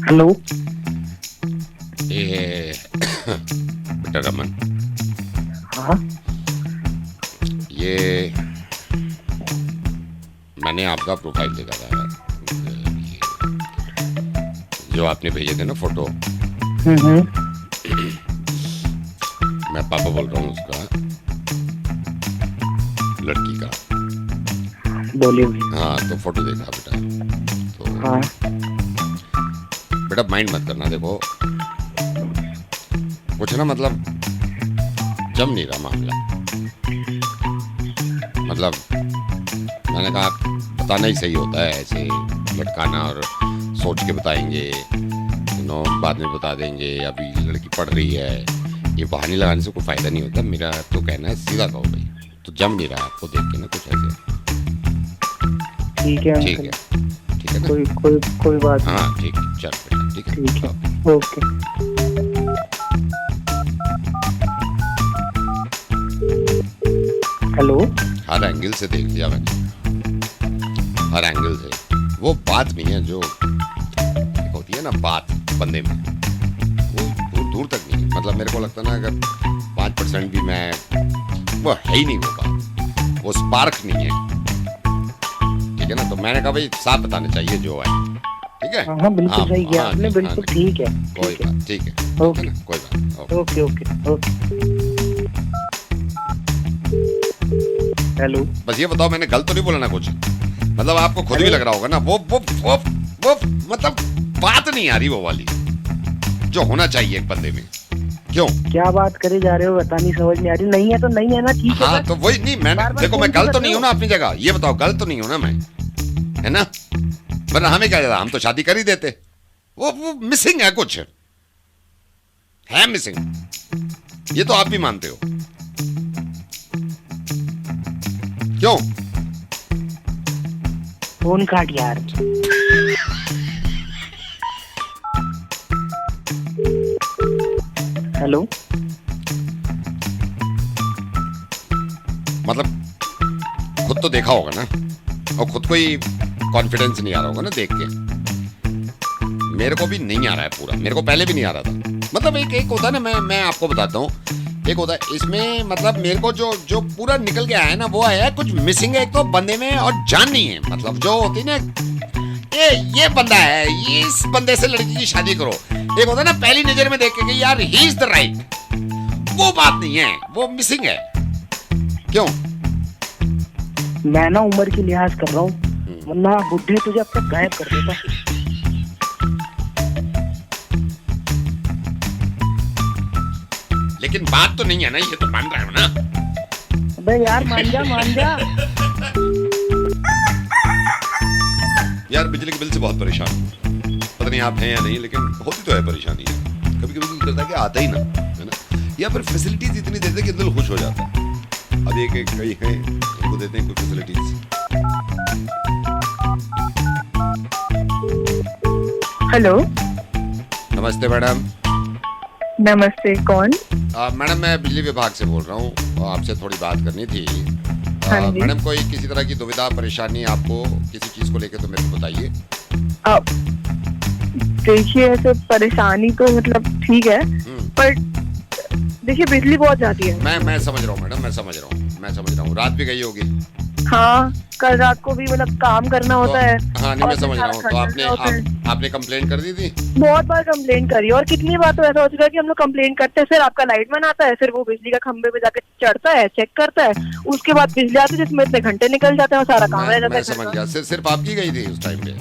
Hello. ये बेटा रमन, हाँ ये मैंने आपका प्रोफाइल देखा था, जो आपने भेजे थे ना फोटो। हम्म। मैं पापा बोल रहा हूँ उसका, लड़की का। बोलिए भैया। हाँ, तो फोटो देखा बेटा, तो हाँ बेटा माइंड मत करना। देखो कुछ ना, मतलब जम नहीं रहा मामला। मतलब मैंने कहा बताना ही सही होता है, ऐसे लटकाना और सोच के बताएंगे, बाद में बता देंगे अभी लड़की पढ़ रही है, ये बहाने लगाने से कोई फायदा नहीं होता। मेरा तो कहना है सीधा कहो भाई, तो जम नहीं रहा आपको देख के ना कुछ ऐसे। ठीक है ठीक अंकल। है, ठीक है ना? कोई बात नहीं। हाँ ठीक है, चल बेटा, ठीक है। ठीक है, ओके। हेलो। हर एंगल से देख लिया मैंने, हर एंगल से। वो बात नहीं है जो एक होती है ना बात बंदे में, वो दूर दूर तक नहीं है। मतलब मेरे को लगता है ना, अगर 5% भी मैं, वो है ही नहीं वो बात, वो स्पार्क नहीं है। ठीक है ना? तो मैंने कहा भाई साफ बताना चाहिए जो है। ठीक है? हाँ बिल्कुल सही किया आपने, नहीं, बिल्कुल ठीक है। कोई ठीक है, बात, ठीक है, ओके ना, कोई बात। Okay okay okay. हेलो। बस ये बताओ मैंने गलत तो नहीं बोला ना कुछ? मतलब आपको खुद भी लग रहा होगा ना, वो मतलब बात नहीं आ रही वो वाली जो होना चाहिए एक बंदे में। क्यों? क्या बात करे जा रहे हो, बता नहीं, समझ नहीं आ रही। नहीं है तो नहीं है ना, ठीक है। हाँ तो वही नहीं, मैंने बार-बार देखो फोन मैं क्यों गलत तो कर नहीं रहे हूँ ना अपनी जगह, ये बताओ गलत तो नहीं हूँ ना मैं, है ना? वरना हमें क्या जाता, हम तो शादी कर ही देते। वो मिसिंग है, कुछ है मिसिंग, ये तो आप भी मानते हो। क्यों? फोन काट यार। हेलो। मतलब खुद तो देखा होगा ना, और खुद को ही कॉन्फिडेंस नहीं आ रहा होगा ना देख के। मेरे को भी नहीं आ रहा है पूरा, मेरे को पहले भी नहीं आ रहा था। मतलब एक होता है ना, मैं आपको बताता हूँ, एक होता है इसमें, मतलब मेरे को जो जो पूरा निकल के आया है ना, वो आया है कुछ मिसिंग है एक तो बंदे में, और जान नहीं है। मतलब जो होती ना, ये बंदा है, ये इस बंदे से लड़की की शादी करो। एक होता है ना पहली नजर में देख के कि यार ही इज द राइट, वो बात नहीं है, वो मिसिंग है। क्यों? मैं ना उम्र की लिहाज कर रहा हूँ, वरना बुढ़े तुझे अब तक गायब कर देता। लेकिन बात तो नहीं है ना, ये तो मान रहा हो ना? अबे यार मान जा मान जा। यार बिजली के बिल से बहुत परेशान हूँ, पता नहीं आप हैं या नहीं, लेकिन होती तो है परेशानी है। कभी कभी दिल करता है कि आता ही ना, है ना? या फिर फैसिलिटीज इतनी देते कि दिल खुश हो जाता है। अब एक कई हैं उनको देते हैं कुछ फैसिलिटीज। हेलो। नमस्ते मैडम। नमस्ते, कौन? मैडम मैं बिजली विभाग से बोल रहा हूँ, आपसे थोड़ी बात करनी थी। हाँ जी। मैडम कोई किसी तरह की दुविधा परेशानी आपको किसी चीज को लेकर तो मेरे को बताइए। देखिए ऐसे परेशानी तो मतलब ठीक है, पर देखिए बिजली बहुत जाती है। मैं समझ रहा हूँ मैडम, मैं समझ रहा हूँ। रात भी गई होगी। हाँ, कल रात को भी मतलब काम करना होता है। हाँ नहीं मैं और समझ रहा सारा हूँ। तो घर करना होता है। आपने कंप्लेंट कर दी थी? बहुत बार कंप्लेन करी, और कितनी बार तो ऐसा हो चुका है कि हम लोग कंप्लेन करते हैं, फिर आपका लाइटमैन आता है, फिर वो बिजली का खंभे पे जाके चढ़ता है, चेक करता है, उसके बाद बिजली आती है जिसमें इतने घंटे निकल जाते हैं और सारा काम रह जाता मैं है। समझ गया। सिर्फ आपकी गई थी उस टाइम पे?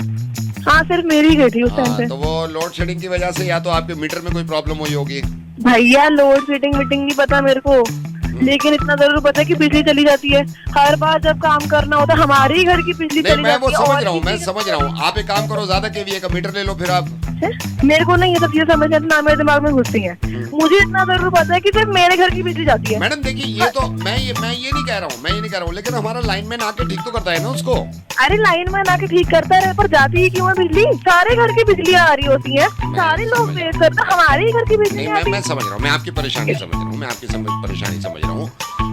हाँ सिर्फ मेरी गई थी उस टाइम पे। तो वो लोड शेडिंग की वजह से या तो आपके मीटर में कोई प्रॉब्लम हुई होगी। भैया लोड शेडिंग मीटिंग नहीं पता मेरे को, लेकिन इतना जरूर पता है कि बिजली चली जाती है। हर बार जब काम करना होता है हमारे ही घर की बिजली नहीं चली मैं जाती वो है। समझ रहा हूँ। आप एक काम करो, ज्यादा केवीए का मीटर ले लो फिर आप। मेरे को नहीं ये सब चीजें समझ नहीं, ना मेरे दिमाग में घुसती हैं। मुझे इतना जरूर पता है कि सिर्फ मेरे घर की बिजली जाती है। मैडम देखिए, ये तो मैं ये नहीं कह रहा हूँ, लेकिन हमारा लाइनमैन आके ठीक तो करता है ना उसको। अरे लाइनमैन आके ठीक करता है, पर जाती ही क्यों है बिजली? सारे घर की बिजली आ रही होती है, सारे लोग वेट करते हैं, हमारे ही घर की बिजली नहीं मैं समझ रहा हूँ, मैं आपकी परेशानी समझ रहा हूँ,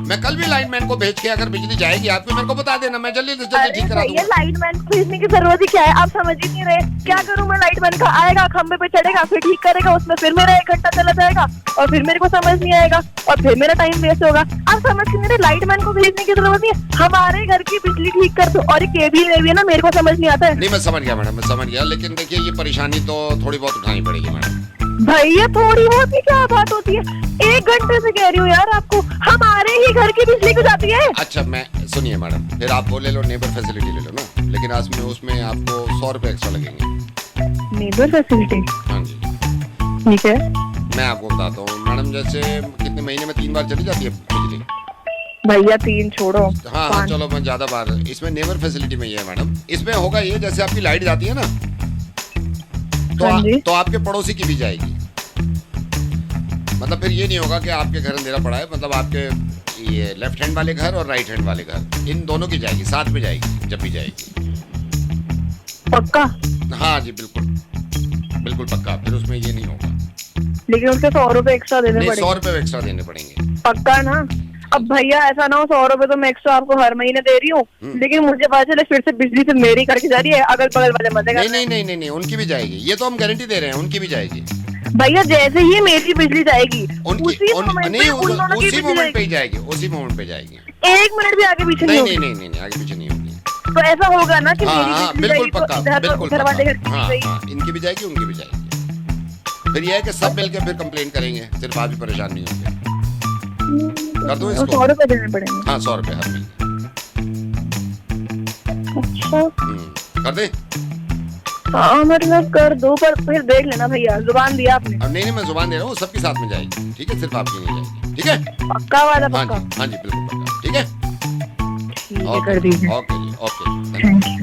मैं कल भी लाइनमैन को भेज के अगर बिजली जाएगी आपकी मेरे को बता देना, मैं जल्दी से जल्दी ठीक करा ये दूंगा। लाइटमैन को भेजने की जरूरत ही क्या है, आप समझ ही नहीं रहे। क्या करूं मैं, लाइटमैन का आएगा, खंबे पे चढ़ेगा, फिर ठीक करेगा, उसमें फिर मेरा 1 घंटा चला जाएगा और फिर मेरे को समझ नहीं आएगा और फिर मेरा टाइम वेस्ट होगा। आप समझ नहीं रहे, लाइटमैन को भेजने की जरूरत नहीं है, हमारे घर की बिजली ठीक कर दो। और ये केबीएल है ना, मेरे को समझ नहीं आता है। नहीं मैं समझ गया मैडम, मैं समझ गया, लेकिन देखिए ये परेशानी तो थोड़ी बहुत उठानी पड़ेगी मैडम। भैया थोड़ी बहुत ही क्या बात होती है, 1 घंटे से कह रही हूँ यार आपको, हमारे ही घर की बिजली को जाती है। अच्छा मैं सुनिए मैडम, फिर आप वो ले लो, नेबर फैसिलिटी ले लो ना, लेकिन उसमें आपको 100 रुपए एक्स्ट्रा लगेंगे। नेबर फैसिलिटी, हाँ जी ठीक है। मैं आपको बताता हूँ मैडम, जैसे कितने महीने में 3 बार चली जाती है बिजली? भैया 3 छोड़ो, हाँ 5। चलो मैं ज्यादा बार, इसमें नेबर फैसिलिटी में ये है मैडम, इसमें होगा ये जैसे आपकी लाइट जाती है ना हाँ जी। तो आपके पड़ोसी की भी जाएगी। मतलब फिर ये नहीं होगा कि आपके घर अंधेरा पड़ा है, मतलब आपके ये लेफ्ट हैंड वाले घर और राइट हैंड वाले घर, इन दोनों की जाएगी, साथ में जाएगी जब भी जाएगी। पक्का? हाँ जी बिल्कुल बिल्कुल पक्का, फिर उसमें ये नहीं होगा। लेकिन उसके 100 रुपए एक्स्ट्रा देने नहीं पड़ेंगे। 100 रुपए एक्स्ट्रा देने पड़ेंगे। पक्का ना? अब भैया ऐसा ना हो 100 रुपए तो मैं एक्स्ट्रा आपको हर महीने दे रही हूँ, लेकिन मुझे पता चले फिर से बिजली से मेरी करके जा रही है, अगल बगल वाले मजे कर रहे हैं। नहीं उनकी भी जाएगी, ये तो हम गारंटी दे रहे हैं, उनकी भी जाएगी। भैया जैसे ही मेरी बिजली जाएगी उसी मोमेंट पे उन दोनों की उसी बिजली मोमेंट पे ही जाएगी। जाएगी, उसी मोमेंट पे जाएगी। 1 मिनट भी आगे पीछे नहीं होगी। नहीं आगे पीछे नहीं होगी। तो ऐसा होगा ना कि मेरी हाँ बिजली बिल्कुल जाएगी तो पक्का, बिल्कुल घर वाले घर की हाँ गई। हाँ इनकी भी जाएगी उनकी भी जाएगी। फिर ये है कि सब मिलकर फिर कंप्लेंट करेंगे, सिर्फ आप भी परेशान नहीं होंगे। कर दो इसको। 100 रुपए देने पड़ेंगे। हाँ 100 रुपए हर महीने। अच्छा कर दे। हाँ मतलब कर दो, पर फिर देख लेना भैया, जुबान दिया आपने। अब नहीं मैं जुबान दे रहा हूँ, सबके साथ में जाएगी, ठीक है, सिर्फ आपकी नहीं जाएगी, ठीक है? पक्का वाला हाँ पक्का? जी हाँ जी बिल्कुल पक्का, ठीक है? ठीक है कर दीजिए। ओके जी okay. Thank you.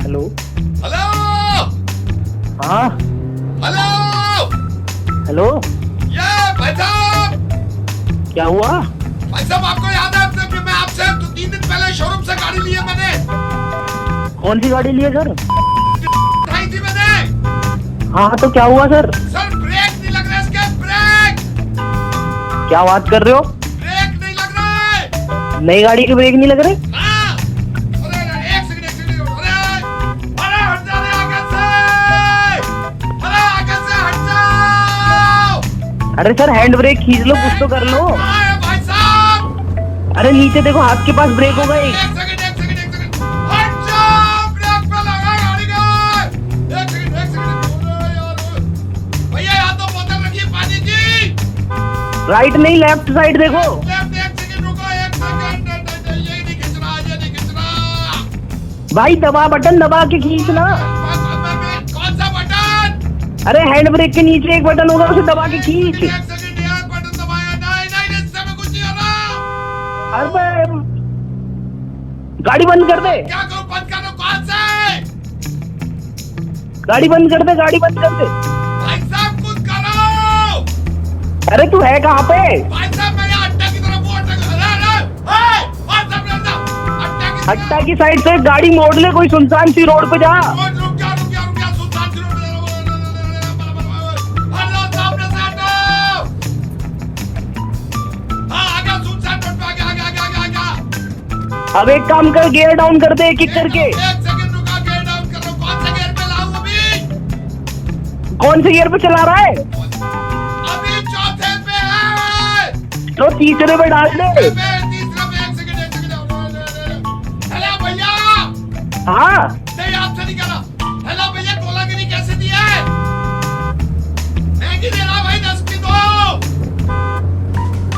Hello. Hello हाँ हेलो हेलो, ये भाई साहब, क्या हुआ? भाई साहब आपको याद है कि मैं आपसे 3 दिन पहले शोरूम से गाड़ी ली है मैंने? कौन सी गाड़ी ली है सर? उठाई थी मैंने। हाँ तो क्या हुआ सर? सर ब्रेक नहीं लग रहा इसके, ब्रेक क्या बात कर रहे हो? ब्रेक नहीं लग रहा है। नई गाड़ी के ब्रेक नहीं लग रहे? हाँ। अरे एक सेकंड अरे हट जा रे आगे से, अरे आगे से हट जाओ। अरे सर हैंड ब्रेक खींच लो, कुछ तो कर लो। हाँ है भाई साहब। अरे नीचे देखो, हाथ के पास ब्रेक होगा एक। एक सेकंड हट जाओ, ब्रेक पे लगा गाड़ी का। एक सेकंड अरे यार भैया, यहाँ तो बोतल रखी है पानी की। राइट नहीं लेफ्ट साइड देखो। लेफ्ट एक सेकंड रुको, एक सेकंड, ये नहीं खींचना, ये नहीं खींचना भाई दबा, बटन दबा के खींचना। कौन सा बटन? अरे हैंड ब्रेक के नीचे एक बटन होगा, उसे दबा के खींच। एक सेकंड यार, बटन दबाया। नहीं इससे में कुछ नहीं हो रहा। अरे गाड़ी बंद कर दे, क्या करूं, बंद करो? कौन से? गाड़ी बंद कर दे, गाड़ी बंद कर दे। भाई साहब कुछ करो। अरे तू है कहाँ पे? भाई साहब मैं यहाँ अड्डा की तरफ हूँ, अड्डा अट्टा की साइड से गाड़ी मोड़ ले, कोई सुनसान सी रोड पे जा। रुक जा सुल्तान सी रोड। हटो सामने से हटो। हाँ आगे सुल्तान रोड पे, आगे। अब एक काम कर, गियर डाउन कर दे एक एक करके। एक सेकंड रुका, गियर डाउन कर रहा हूँ। कौन से गियर पे लाऊं अभी? कौन से गियर पे चला रहा है? अभी चौथे पे है। तो तीसरे पे डाल दे। तीसरे पे एक सेकंड। हेलो भैया। हाँ नहीं आपसे नहीं कह रहा। हेलो भैया, गोलागिरी कैसे दी है? महंगी दे रहा भाई, 10 की दो।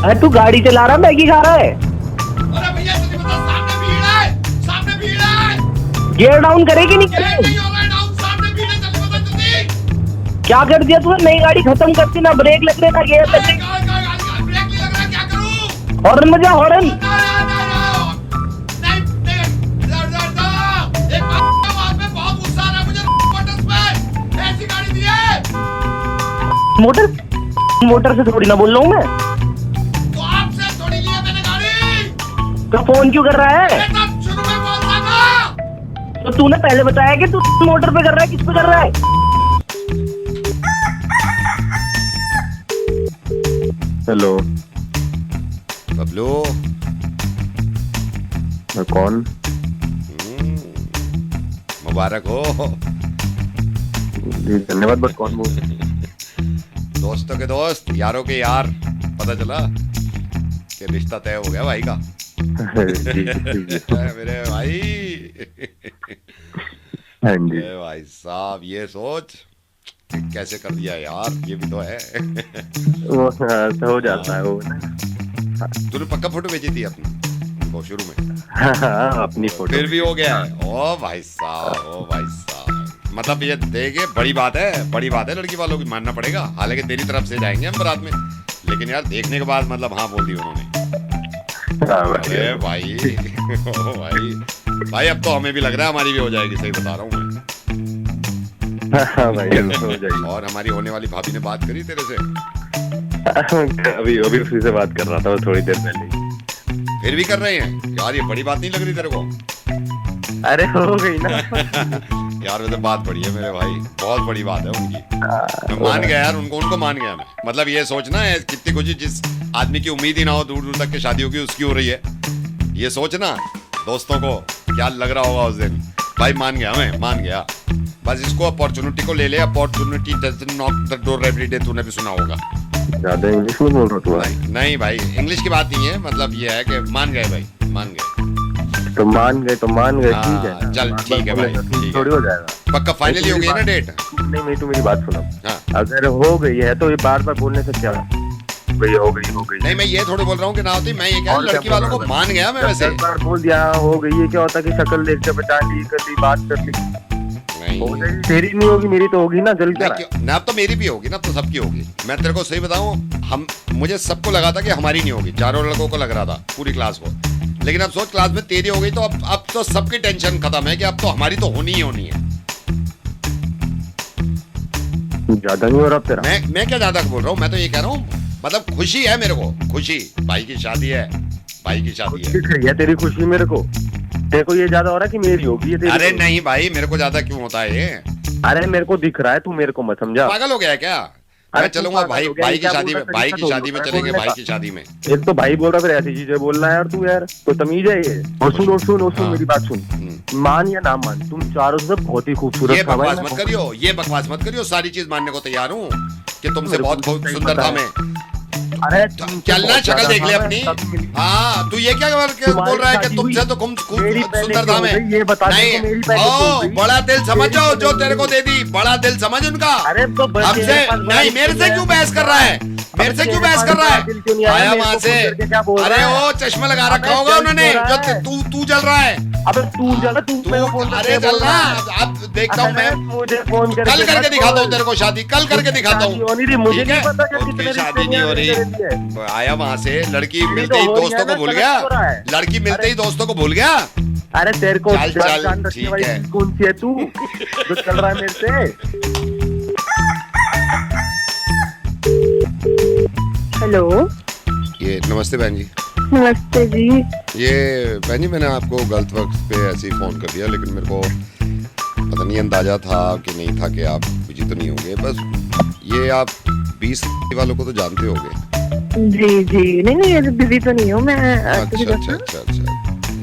अरे तू गाड़ी चला रहा, मैगी खा रहा है? अरे भैया तुझे पता सामने भीड़ है, सामने भीड़ है। गियर डाउन करेगी नहीं ये करे? नहीं हो रहा है डाउन, सामने भीड़ है, जल्दी बता जल्दी। क्या कर दिया तूने? नई गाड़ी खत्म करती, ना ब्रेक लग रहे ना गियर लग रहे। ब्रेक नहीं लग रहा, क्या करूं? हॉर्न बजा, हॉर्न। एक बात पे बहुत गुस्सा आ रहा है मुझे, मोटर्स पे ऐसी गाड़ी दी है। मोटर से थोड़ी ना बोल रहा हूँ मैं। तो आपसे थोड़ी ली है मैंने गाड़ी। तो फोन क्यों कर रहा है? मैं तब शुरू में बोल रहा था। तो तूने पहले बताया कि तू मोटर पे कर रहा है, किस पे कर रहा है? हेलो। बबलू। कौन? मुबारक हो। जी धन्यवाद, बट कौन बोल? दोस्तों के दोस्त, यारों के यार। पता चला कि रिश्ता तय हो गया भाई का। जी, जी। मेरे भाई। हाँ जी। भाई साहब, ये सोच कि कैसे कर दिया यार, ये भी तो है। वो तो हो जाता है वो ना। तूने पक्का फोटो भेजी थी अपनी वो शुरू में? हाँ, अपनी फोटो। फिर भी हो गया है। ओ भाई साहब, ओ भाई साहब, मतलब ये देखे, बड़ी बात है, बड़ी बात है। लड़की वालों की मानना पड़ेगा। हालांकि तेरी तरफ से जाएंगे हम बारात में, लेकिन यार देखने के बाद मतलब हाँ बोल दी उन्होंने। अरे भाई, ओ भाई अब तो हमें भी लग रहा है हमारी भी हो जाएगी। सही बता रहा हूँ मैं। हाँ भाई, हो जाएगी। और हमारी होने वाली भाभी ने बात करी तेरे से? अभी उसी से बात कर रहा था थोड़ी देर पहले। फिर भी कर रहे हैं यार? ये बड़ी बात नहीं लग रही तेरे को? अरे हो गई ना। यार वैसे बात बड़ी है मेरे भाई, बहुत बड़ी बात है उनकी। मैं मान गया यार, उनको मान गया मैं। मतलब ये सोचना है कितनी खुशी, जिस आदमी की उम्मीद ही ना हो दूर दूर तक की शादी होगी, उसकी हो रही है। ये सोचना दोस्तों को क्या लग रहा होगा उस दिन। भाई मान गया, मैं मान गया। बस इसको अपॉर्चुनिटी को ले ले। Opportunity doesn't knock the door every day. तूने भी सुना होगा। ज्यादा इंग्लिश में बोल रहा तू? नहीं भाई, इंग्लिश की बात नहीं है। मतलब ये है कि मान गए भाई, मान गए। तो मान गए ठीक है। चल ठीक है भाई, ठीक थोड़ी हो जाएगा। पक्का फाइनली हो गई ना डेट? नहीं, तू मेरी बात सुनो। हाँ। अगर हो गई है तो ये बार बार बोलने से क्या भाई हो गई। नहीं, मैं ये थोड़ी बोल रहा हूँ कि ना होती। मैं ये कह रहा हूँ लड़की वालों को मान गया मैं वैसे। एक बार बोल दिया हो गई है, क्या होता कि शक्ल देख के पहचान ली, कर ली, बात कर ली। नहीं, तेरी नहीं होगी, मेरी तो होगी ना। जल क्या ना? अब तो मेरी भी होगी ना, अब तो सबकी होगी। मैं तेरे को सही बताऊं, मुझे सबको लगा था कि हमारी नहीं होगी। चारों लड़कों को लग रहा था, पूरी क्लास को। लेकिन अब सोच, क्लास में तेरी हो गई तो अब तो सबकी टेंशन खत्म है कि अब तो हमारी तो होनी ही होनी है। ज्यादा नहीं हो रहा तेरा? मैं क्या ज्यादा बोल रहा हूँ? मैं तो ये कह रहा हूँ, मतलब खुशी है मेरे को। खुशी, भाई की शादी है, भाई की शादी है। तेरी खुशी मेरे को, तेरे को ये ज्यादा हो रहा है कि मेरी होगी ये? अरे नहीं भाई, मेरे को ज्यादा क्यों होता है ये? अरे मेरे को दिख रहा है, तू मेरे को मत समझा। पागल हो गया है क्या? मैं चलूंगा भाई की शादी में। भाई की शादी में चलेंगे, भाई की शादी में। एक तो भाई बोल रहा, फिर ऐसी चीजें बोल रहा है यार तू। यार तो तमीज है ये। और सुन मेरी बात सुन। मान या ना मान, तुम चारों से बहुत ही खूबसूरत। ये बकवास मत करियो, ये बकवास मत करियो। सारी चीज मानने को तैयार हूँ कि तुमसे बहुत सुंदर था मैं। अरे चलना, शक्ल देख ले अपनी। हाँ, तू ये क्या बोल रहा है कि तुमसे तो खूब सुंदर था मैं? ये बता नहीं, ओ बड़ा दिल समझो जो तेरे को दे दी। बड़ा दिल समझ उनका। अरे तो हमसे नहीं, मेरे से क्यों बहस कर रहा है? मेरे से क्यों बहस कर रहा है? आया वहां से। अरे ओ चश्मा लगा रखा होगा उन्होंने, जो तू जल रहा है। अबे तू जल, तू अरे चल ना, अब देखता हूँ मैं। मुझे फोन कल करके दिखाता हूँ तेरे को शादी, कल करके दिखाता हूँ। मुझे नहीं पता उनकी शादी नहीं हो रही। आया वहां से, लड़की मिलते ही दोस्तों को भूल गया। लड़की मिलते ही दोस्तों को भूल गया। अरे तेरे को चल ठीक है। कौन सी है तू जो चल रहा है मेरे से? हेलो। ये नमस्ते बहन जी। नमस्ते जी। ये बहन जी, मैंने आपको गलत वक्त पे ऐसे ही फोन कर दिया, लेकिन मेरे को पता नहीं अंदाजा था कि नहीं था कि आप बिजी तो नहीं होंगे। बस ये आप 20 वालों को तो जानते होंगे। जी नहीं, बिजी तो नहीं हूँ मैं। अच्छा।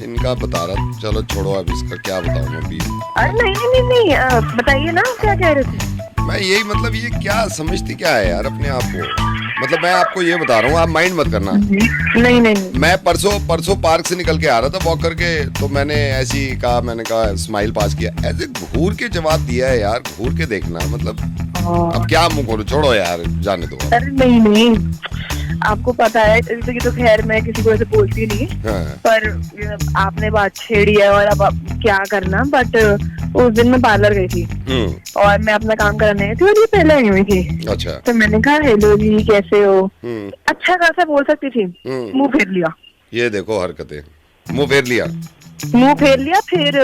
इनका बता रहा। चलो छोड़ो, अब इसका क्या बताऊँ मैं। 20? अरे नहीं, बताइए ना, क्या कह रहे थे? मैं यही, मतलब ये क्या समझती क्या है यार अपने आप को? मतलब मैं आपको ये बता रहा हूँ, आप माइंड मत करना। नहीं। मैं परसों पार्क से निकल के आ रहा था वॉक करके, तो मैंने ऐसी कहा, मैंने कहा स्माइल पास किया, ऐसे घूर के जवाब दिया है यार। घूर के देखना, मतलब अब क्या मुंह खोलूं? छोड़ो यार, जाने दो। अरे नहीं, आपको पता है ये तो खैर मैं किसी को ऐसे बोलती नहीं। हाँ। पर आपने बात छेड़ी है और अब क्या करना। बट उस दिन मैं पार्लर गई थी और मैं अपना काम करने गई थी और ये पहले आई हुई थी। अच्छा। तो मैंने कहा हेलो जी, कैसे हो? अच्छा खासा बोल सकती थी। मुंह फेर लिया। ये देखो हरकतें, मुंह फेर लिया। फिर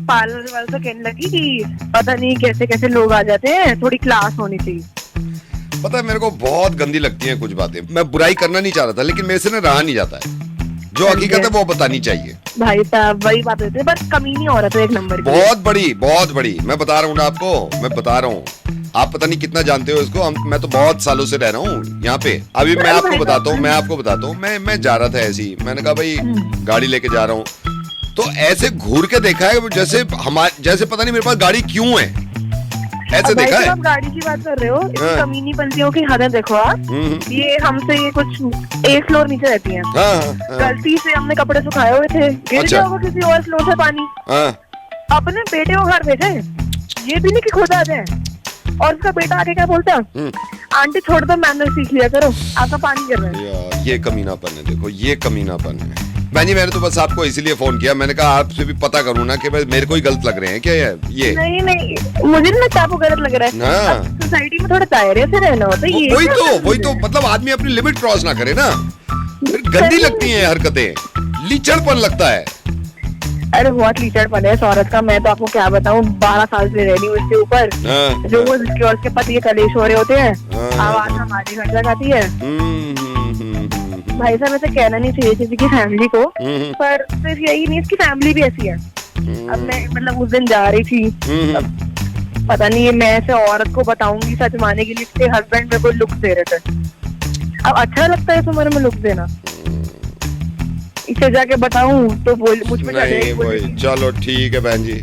पार्लर वाले से कहने लगी कि पता नहीं कैसे कैसे लोग आ जाते हैं, थोड़ी क्लास होनी चाहिए। पता है मेरे को बहुत गंदी लगती हैं कुछ बातें। मैं बुराई करना नहीं चाह रहा था, लेकिन मेरे से ना रहा नहीं जाता है। जो हकीकत है वो बतानी चाहिए। भाई साहब वही बात होती है, बस कमी नहीं हो रहा था एक नंबर की। बहुत बड़ी। मैं बता रहा हूँ ना आपको, मैं बता रहा हूँ। आप पता नहीं कितना जानते हो इसको, मैं तो बहुत सालों से रह रहा हूँ यहाँ पे। अभी मैं आपको बताता हूँ, मैं जा रहा था ऐसे ही, मैंने कहा भाई गाड़ी लेके जा रहा हूँ, तो ऐसे घूर के देखा है जैसे जैसे पता नहीं मेरे पास गाड़ी क्यों है, ऐसे देखा है। आप गाड़ी की बात कर रहे हो, इतनी कमीनी पंथियों की हदें देखो आप। ये हमसे ये कुछ एक फ्लोर नीचे रहती हैं। गलती से हमने कपड़े सुखाए हुए थे, गिर गया होगा किसी और फ्लोर से पानी, अपने बेटे को घर भेजे, ये भी नहीं कि खुद आ जाए। और उसका बेटा आके क्या बोलता है, आंटी छोड़ दो, मैनर सीख लिया करो, आपका पानी कर रहे हैं। ये कमीनापन है, देखो ये कमीनापन है। बहनी मैंने तो बस आपको इसीलिए फोन किया, मैंने कहा आपसे भी पता करूँ ना कि मेरे को ही गलत लग रहे हैं क्या ये। नहीं मुझे नहीं लगता आपको गलत लग रहा है। सोसाइटी में थोड़ा दायरे से रहना होता है। वही तो मतलब आदमी अपनी लिमिट क्रॉस ना करे ना, गंदी लगती है हरकतें, लीचड़पन लगता है। अरे बहुत लीचड़पन है इस औरत का, मैं तो आपको क्या बताऊं, 12 साल से रह रही हूँ इसके ऊपर। जो वो इसके और उसके पति के कलेश हो रहे होते हैं, आवाज हमारी घर तक आती है। भाई साहब ऐसे कहना नहीं चाहिए किसी की फैमिली को, पर सिर्फ यही नहीं, इसकी फैमिली भी ऐसी है। अब मैं मतलब उस दिन जा रही थी, पता नहीं मैं ऐसे औरत को बताऊंगी सच माने के लिए, इसके हस्बैंड मेरे को लुक दे रहे थे। अब अच्छा लगता है इस उम्र में लुक देना, इसे जाके बताऊं तो बोल मुझ पे नहीं। चलो ठीक है बहन जी,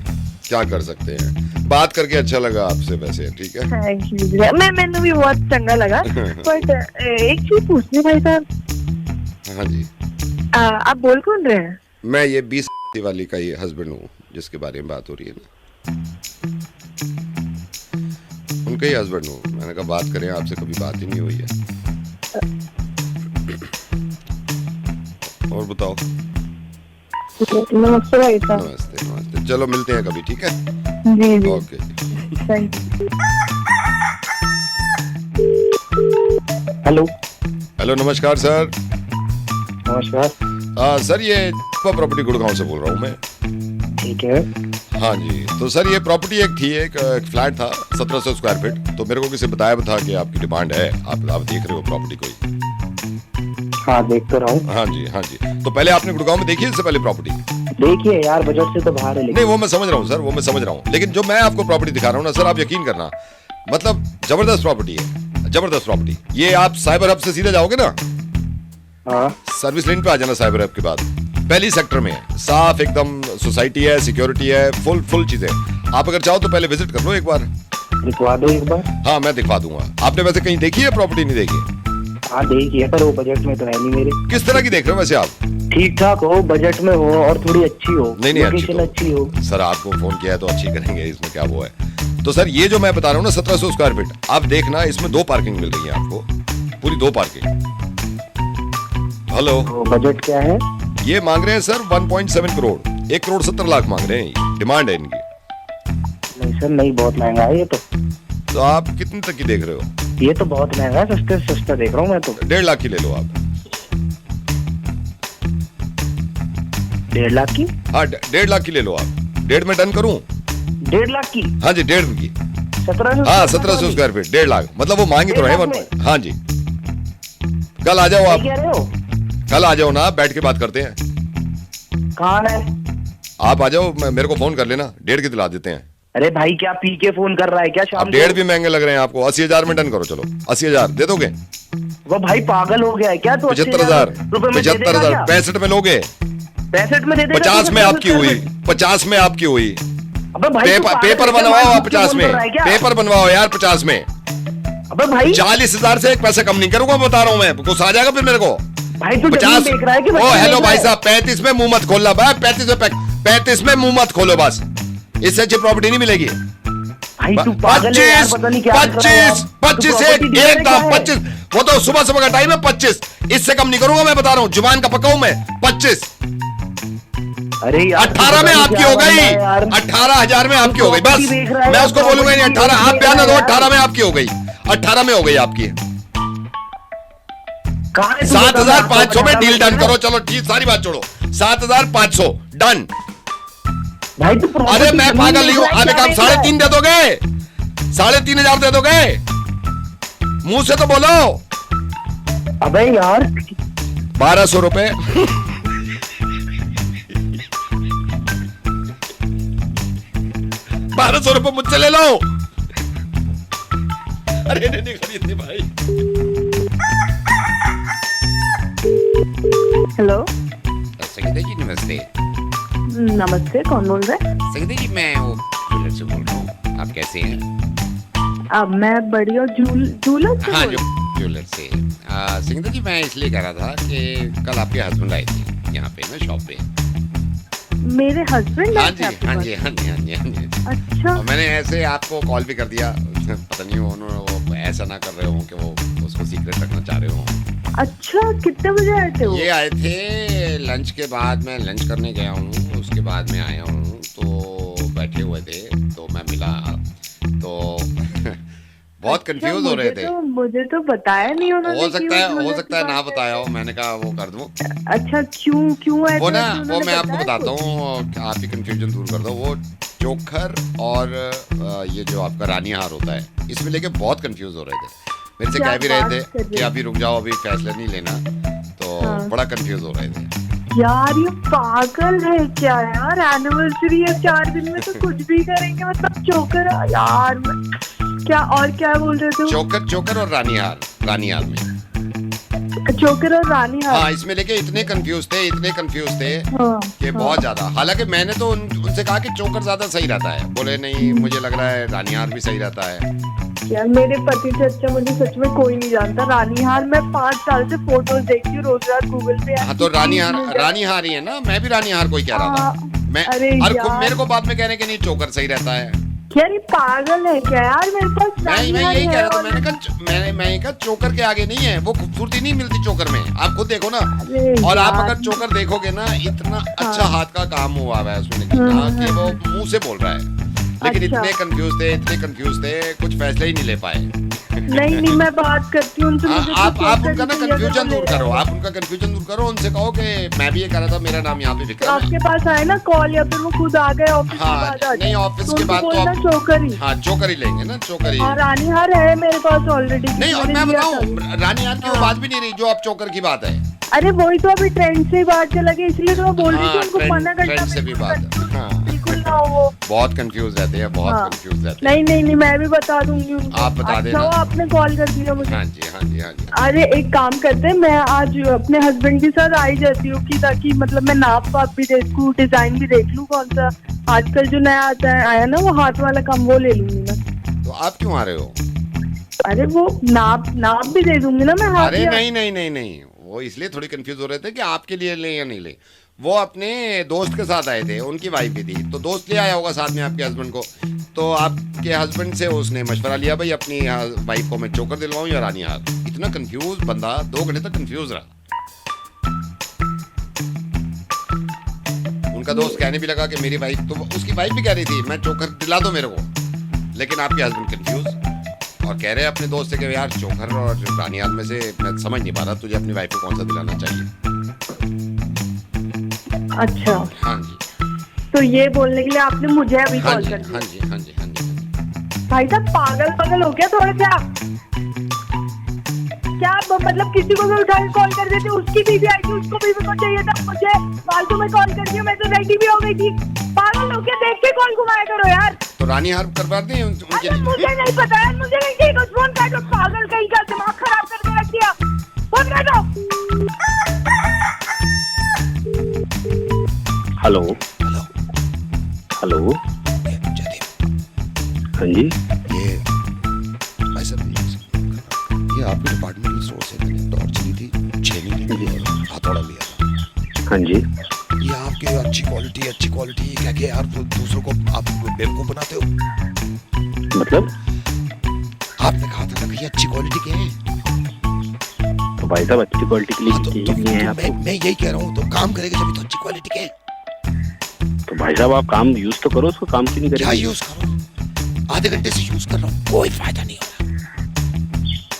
क्या कर सकते हैं, बात करके अच्छा लगा आपसे वैसे, ठीक है। थैंक यू, मैंने भी बहुत चंगा लगा। बट एक चीज पूछनी भाई साहब। हाँ जी। आप बोल कौन रहे हैं? मैं ये 20 वाली का ही हस्बैंड हूँ जिसके बारे में बात हो रही है ना, उनका ही हस्बैंड हूँ। मैंने कहा बात करें, आपसे कभी बात ही नहीं हुई है। और बताओ। नमस्ते भाई साहब। नमस्ते, चलो मिलते हैं कभी, ठीक है। जी ओके, थैंक यू। हेलो नमस्कार सर। नमस्कार सर ये प्रॉपर्टी गुड़गांव से बोल रहा हूँ मैं। ठीक है। हाँ जी, तो सर ये प्रॉपर्टी एक थी, एक फ्लैट था 1700 स्क्वायर फीट, तो मेरे को किसी बताया था कि आपकी डिमांड है, आप देख रहे हो प्रॉपर्टी कोई? हाँ देख तो रहा हूँ। हाँ जी। तो पहले आपने गुड़गांव में देखी है इससे पहले प्रॉपर्टी? देखिए यार, बजट से तो बाहर है। नहीं वो मैं समझ रहा हूँ सर, वो मैं समझ रहा हूँ, लेकिन जो मैं आपको प्रॉपर्टी दिखा रहा हूँ ना सर, आप यकीन करना, मतलब जबरदस्त प्रॉपर्टी है, जबरदस्त प्रॉपर्टी। ये आप साइबर हब से सीधे जाओगे ना, हाँ सर्विस लेन पे आ जाना साइबर हब के बाद, पहली सेक्टर में है, साफ एकदम सोसाइटी है, सिक्योरिटी है, फुल चीजें। आप अगर चाहो तो पहले विजिट कर लो एक बार। दिखवा दो एक बार। हाँ मैं दिखवा दूंगा। आपने वैसे कहीं देखी है प्रॉपर्टी? नहीं देखी? हाँ देखी है, पर वो बजट में तो है नहीं मेरे। किस तरह की देख रहे हो वैसे आप? ठीक ठाक हो, बजट में हो और थोड़ी अच्छी हो। नहीं अच्छी हो। सर आपको फोन किया है तो अच्छी करेंगे, इसमें क्या वो है। तो सर ये जो मैं बता रहा हूँ ना 1700 स्क्वायर फीट, आप देखना इसमें 2 पार्किंग मिल रही है आपको, पूरी 2 पार्किंग। हेलो, तो बजट क्या है? ये मांग रहे हैं सर 1.7 करोड़, 1 करोड़ 70 लाख मांग रहे हैं, डिमांड है इनकी। नहीं सर, नहीं, बहुत महंगा है ये तो आप कितने तक की देख रहे हो? ये तो बहुत महंगा है, सस्ते से सस्ता देख रहा हूँ मैं तो। 1.5 लाख की ले लो आप। 1.5 लाख की? हाँ 1.5 लाख की ले लो आप। 1.5 में डन करूँ? 1.5 लाख की? हाँ जी 1.5 की। 1700? हाँ 1700 स्क्वायर फीट 1.5 लाख, मतलब वो मांगी तो रहे। हाँ जी, कल आ जाओ आप। कह रहे हो? कल आ जाओ ना, बैठ के बात करते हैं। कहाँ है? आप आ जाओ, मेरे को फोन कर लेना, 1.5 की दिला देते हैं। अरे भाई क्या पी के फोन कर रहा है क्या? अब 1.5 भी महंगे लग रहे हैं आपको, 80,000 में डन करो। चलो 80,000 दे दोगे? वो भाई पागल हो गया है क्या? तो 75,000, 75,000, 65 में लोगे? 65 में दे देगा? 50 में आपकी हुई, 50 में आपकी हुई। अबे भाई पेपर बनवाओ आप 50 में, पेपर बनवाओ यार 50 में। अबे भाई 40,000 से 1 पैसा कम नहीं करूंगा, बता रहा हूँ मैं, गुस्सा आ जाएगा फिर मेरे को। भाई तू 50 देख रहा है कि ओ हेलो भाई साहब, 35 में मुंह मत खोलना भाई, 35 में मुंह मत खोलो बस, इससे अच्छी प्रॉपर्टी नहीं मिलेगी। भाई तू पागल है यार, पता नहीं क्या कर रहा है। 25 एक दाम 25, वो तो सुबह का टाइम है 25, इससे कम नहीं करूंगा मैं, बता रहा हूँ, जुबान का पका हूं मैं। 25, अरे यार 18 में आपकी हो गई, 18,000 में आपकी हो गई, बस मैं उसको बोलूंगा नहीं 18, आप बयान दो 18 में आपकी हो गई, 18 में हो गई आपकी। 7,500 में डील डन करो। चलो ठीक, सारी बात छोड़ो, 7,500 डन। भाई तू अरे मैं पागल नहीं हूं, अरे काम 3.5 दे दोगे? 3,500 दे दोगे? मुंह से तो बोलो। अबे यार 1,200 रुपए। 1,200 रुपए मुझसे ले लो। अरे नहीं खरीदनी भाई। हेलो, संगीता जी नमस्ते। नमस्ते, कौन बोल रहा है? संगीता जी मैं वो ज्वेलर से बोल रहा हूँ, आप कैसे हैं? अब मैं बड़ी और जूलर से हाँ बोल- ज्वेलर से। संगीता जी मैं इसलिए कह रहा था कि कल आपके हस्बैंड आए थे यहाँ पे ना शॉप पे। मेरे हस्बैंड हाँ जी हाँ जी हाँ जी हाँ जी हाँ जी। अच्छा, और मैंने ऐसे आपको कॉल भी कर दिया, पता नहीं उन्होंने वो ऐसा ना कर रहे हो कि वो उसको सीक्रेट रखना चाह रहे हो। अच्छा, कितने बजे आए थे वो? ये आए थे लंच के बाद, मैं लंच करने गया हूँ, उसके बाद में आया हूँ तो बैठे हुए थे तो मैं मिला तो बहुत कंफ्यूज हो रहे थे। मुझे तो बताया नहीं उन्होंने। हो सकता है ना बताया हो, मैंने कहा वो कर दूं। अच्छा, क्यों आए वो थे ना वैसे वो उन्होंने मैं आपको बताया बताता हूँ, आप ही कंफ्यूजन दूर कर दो। वो चोकर और ये जो आपका रानी हार होता है, इसमें लेके बहुत कंफ्यूज हो रहे थे। मेरे से क्या कह भी रहे बात थे कर रहे कि हो? अभी रुक जाओ, अभी फैसला नहीं लेना, तो हाँ। बड़ा कंफ्यूज हो रहे थे। यार ये पागल है क्या यार? एनिवर्सरी है, 4 दिन में तो कुछ भी करेंगे, मतलब चोकर यार क्या? और क्या बोल रहे थे? चोकर और रानी हार में। चोकर और रानी हार। हाँ, इसमें लेके इतने कंफ्यूज थे हाँ, कि बहुत ज्यादा। हालांकि मैंने तो उनसे कहा कि चोकर ज्यादा सही रहता है, बोले नहीं मुझे लग रहा है रानी हार भी सही रहता है। यार मेरे पति से अच्छा मुझे सच में कोई नहीं जानता। रानी हार मैं 5 साल से फोटोज देखती हूँ रोज रात गूगल पे। हाँ तो रानी हार ही है ना, मैं भी रानी हार को ही कह रहा था। मैं अरे और यार। मेरे को बाद में कह रहे कि नहीं चोकर सही रहता है। यार ये पागल है क्या यार? मेरे पास मैं रानी हार यही कह है रहा था, और- मैंने कहा चोकर के आगे नहीं है, वो खूबसूरती नहीं मिलती चोकर में, आप खुद देखो ना। अरे और आप यार। अगर चोकर देखोगे ना, इतना अच्छा हाथ का काम हुआ है उसमें निकलना कि वो मुंह से बोल रहा है, लेकिन अच्छा। इतने कंफ्यूज थे कुछ फैसले ही नहीं ले पाए। नहीं मैं बात करती हूँ उनसे। मुझे आप कुछ उनका ऐसा ना नहीं कंफ्यूजन लग दूर रहा करो, है। आप उनका कंफ्यूजन दूर करो, उनसे कहो कि मैं भी ये कह रहा था, मेरा नाम यहाँ पे विक्रम है। आपके पास आए ना कॉल, या फिर वो खुद आ गए ऑफिस के हाँ बाद? आ नहीं, जाए। ऑफिस तो के उनको बाद तो बोलना आप चोकर ही। हाँ चोकर ही लेंगे ना, चोकर ही। और रानी हार है मेरे पास ऑलरेडी। नहीं, और मैं बताऊं, रानी हार की वो बात भी नहीं रही जो आप चोकर की बात है। अरे वही तो अभी ट्रेंड से ही बात चला गई, इसलिए तो मैं बोल रही थी उनको मना करना। ट्रेंड से भी बात है। हाँ, बिल्कुल ना हो वो। बहुत कंफ्यूज रहते हैं, बहुत हाँ। कंफ्यूज रहते हैं। नहीं मैं भी बता दूंगी उनको। आप बता देना। अच्छा, आपने कॉल कर दिया मुझे। हाँ जी हाँ जी हाँ जी। अरे एक काम करते हैं, मैं आज अपने हस्बैंड के साथ आई जाती हूँ कि ताकि मतलब मैं नाप वाप भी देखूँ, डिजाइन भी देख लूँ कौन सा आजकल जो नया आया ना, वो हाथ वाला कम, वो ले लूंगी मैं। तो आप क्यों आ रहे हो? अरे वो नाप भी दे दूंगी ना मैं हाथ। अरे नहीं, वो इसलिए थोड़ी कंफ्यूज हो रहे थे कि आपके लिए ले या नहीं ले। वो अपने दोस्त के साथ आए थे, उनकी वाइफ भी थी, तो दोस्त ले आया होगा साथ में आपके हस्बैंड को। तो आपके हस्बैंड से उसने मशवरा लिया, भाई अपनी वाइफ को मैं चोकर दिलवाऊं या रानी हार। इतना कंफ्यूज बंदा 2 घंटे तक कंफ्यूज रहा। उनका दोस्त कहने भी लगा कि मेरी वाइफ, तो उसकी वाइफ भी कह रही थी मैं चोकर दिला दो मेरे को, लेकिन आपके हस्बैंड कंफ्यूज और कह रहे हैं अपने दोस्त से कि यार चोकर और रानी हार में से मैं समझ नहीं पा रहा, तुझे अपनी वाइफ को कौन सा दिलाना चाहिए। अच्छा, हाँ जी तो ये बोलने के लिए आपने मुझे अभी हाँ कॉल जी कर दिया? हाँ जी हाँ जी हाँ जी। भाई साहब पागल हो गया थोड़े से आप? क्या मतलब किसी को भी उठा के कॉल कर देते? उसकी बीवी आई थी, उसको भी मेरे को चाहिए था, मुझे फालतू में कॉल कर दिया, मैं तो रेडी भी हो गई थी। पागल हो गया, देख के कॉल घुमाया करो यार। तो रानी हार करवा दें उनके अरे मुझे नहीं पता है, मुझे नहीं चाहिए कुछ। फोन कर दो, पागल कहीं का दिमाग खराब करके रख दिया। फोन कर दो। Hello hello hello. जयदेव, हाँ जी। ये भाई साहब ये आपके डिपार्टमेंटल स्टोर से मैंने टॉर्च ली थी, 6 मिली थी और हथौड़ा लिया। हाँ जी। ये आपके अच्छी क्वालिटी क्या कि यार दूसरों को आप बेवकूफ बनाते हो। मतलब? आपने कहा था ना कि ये अच्छी क्वालिटी के हैं। तो भाई साहब अच्छी क्वालिटी के लिए चाहिए हैं आपको। मैं यही कह रहा हूँ, तो काम करेगा जब तो अच्छी क्वालिटी के हैं। तो भाई साहब आप काम यूज तो करो, उसको काम क्यों नहीं क्या करेंगे? यूज करो? आधे घंटे से यूज कर रहा हूँ, कोई फायदा नहीं हो रहा।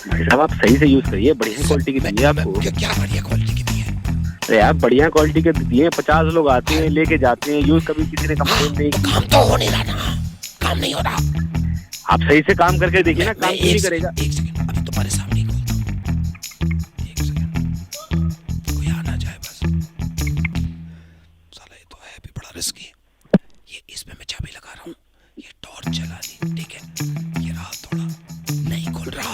भाई साहब आप सही से यूज करिए, बढ़िया क्वालिटी की दीजिए आपको। क्या बढ़िया क्वालिटी की दी है? अरे आप बढ़िया क्वालिटी के दिए, 50 लोग आते हैं लेके जाते हैं, यूज कभी किसी ने कंप्लेन नहीं तो की। काम तो हो नहीं रहा ना, काम नहीं हो रहा। आप सही से काम करके देखिए ना, काम क्यों नहीं करेगा? एक सेकंड, अभी तुम्हारे सामने ही खोलता हूँ। एक सेकंड, कोई आ ना जाए बस। साला ये तो है भी बड़ा रिस्की। ये इसमें मैं चाबी लगा रहा हूँ, ये टॉर्च जला दी, ठीक है? ये रहा थोड़ा नहीं खुल रहा।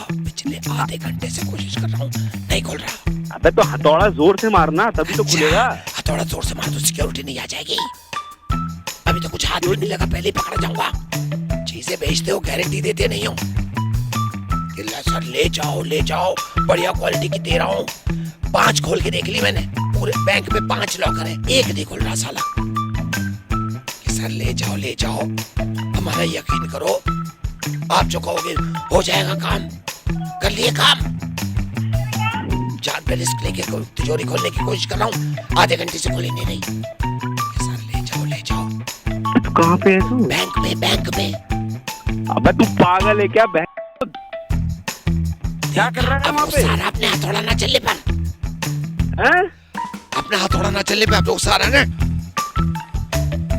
आधे घंटे से कोशिश कर रहा हूँ, नहीं खोल रहा। अबे तो हथौड़ा जोर से मारना तभी तो खुलेगा। हथौड़ा जोर से मार तो सिक्योरिटी नहीं आ जाएगी। अभी तो कुछ हाथ में नहीं लगा, पहले ही पकड़ा जाऊंगा। चीजें बेचते हो, गारंटी देते नहीं हो। सर ले जाओ, बढ़िया क्वालिटी की दे रहा हूँ। 5 खोल के देख ली मैंने, पूरे बैंक में 5 लॉकर है, एक नहीं खोल रहा साला। सर ले जाओ, हमारा यकीन करो, आप जो कहोगे हो जाएगा काम। कर लिए काम, जान पे रिस्क लेके तिजोरी खोलने की कोशिश कर रहा हूँ, आधे घंटे से खोली नहीं रही। सर ले जाओ। तू कहाँ पे है तू? बैंक में। अबे तू पागल है क्या? बैंक क्या कर रहा है वहाँ पे? सारा अपने हथौड़ा ना चलने पर, हैं? अपने हथौड़ा ना चलने पे आप लोग सारा ना।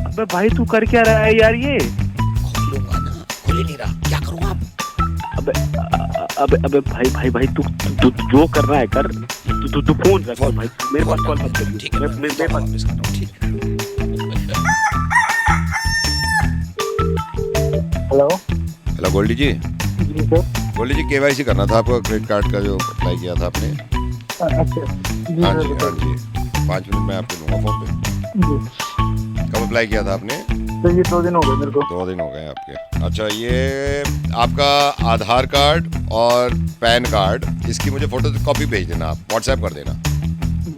अबे भाई तू कर क्या रहा है यार ये? खोलूंगा ना, खोल ही नहीं रहा, क्या करूँ आप? अबे भाई तू जो कर रहा है कर। तू फोन रख भाई, मेरे पास कॉल मत करिए। ठीक है, मैं वापस कर रहा हूँ। ठीक है। हेलो गोल्डी जी। जी सर। गोल्डी जी, केवाईसी करना था आपका, क्रेडिट कार्ड का जो अप्लाई किया था आपने। अच्छा जी हाँ सर, जी। 5 मिनट में आपको दूंगा फोन पे। जी कब अप्लाई किया था आपने? तो ये 2 दिन हो गए मेरे को। 2 दिन हो गए आपके। अच्छा, ये आपका आधार कार्ड और पैन कार्ड, इसकी मुझे फोटो कॉपी भेज देना, आप व्हाट्सएप कर देना।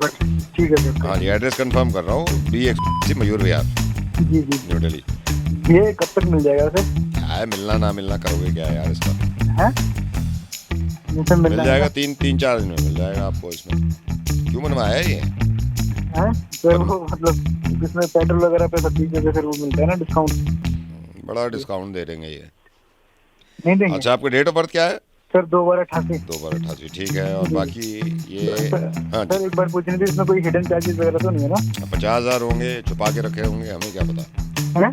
बस ठीक है सर। हाँ जी, एड्रेस कंफर्म कर रहा हूँ, BX मयूर विहार, जी जी। न्यू दिल्ली। ये कब तक मिल जाएगा सर? क्या है, मिलना ना मिलना करोगे क्या यार इसका? हैं? ये सर मिल जाएगा, 3-4 दिन में मिल जाएगा आपको। इसमें क्यों बनवाया है ये? हैं? सर वो मतलब इसमें पेट्रोल वगैरह पे सब चीजें सर वो मिलता है ना डिस्काउंट। बड़ा डिस्काउंट दे देंगे ये। नहीं देंगे? अच्छा, आपका डेट ऑफ बर्थ क्या है? सर 2/88। 2/88, ठीक है। और बाकी ये हाँ सर एक बार पूछनी थी, इसमें कोई हिडन चार्जेस वगैरह तो नहीं है ना? 50,000 होंगे, छुपा के रखे होंगे, हमें क्या पता। हैं?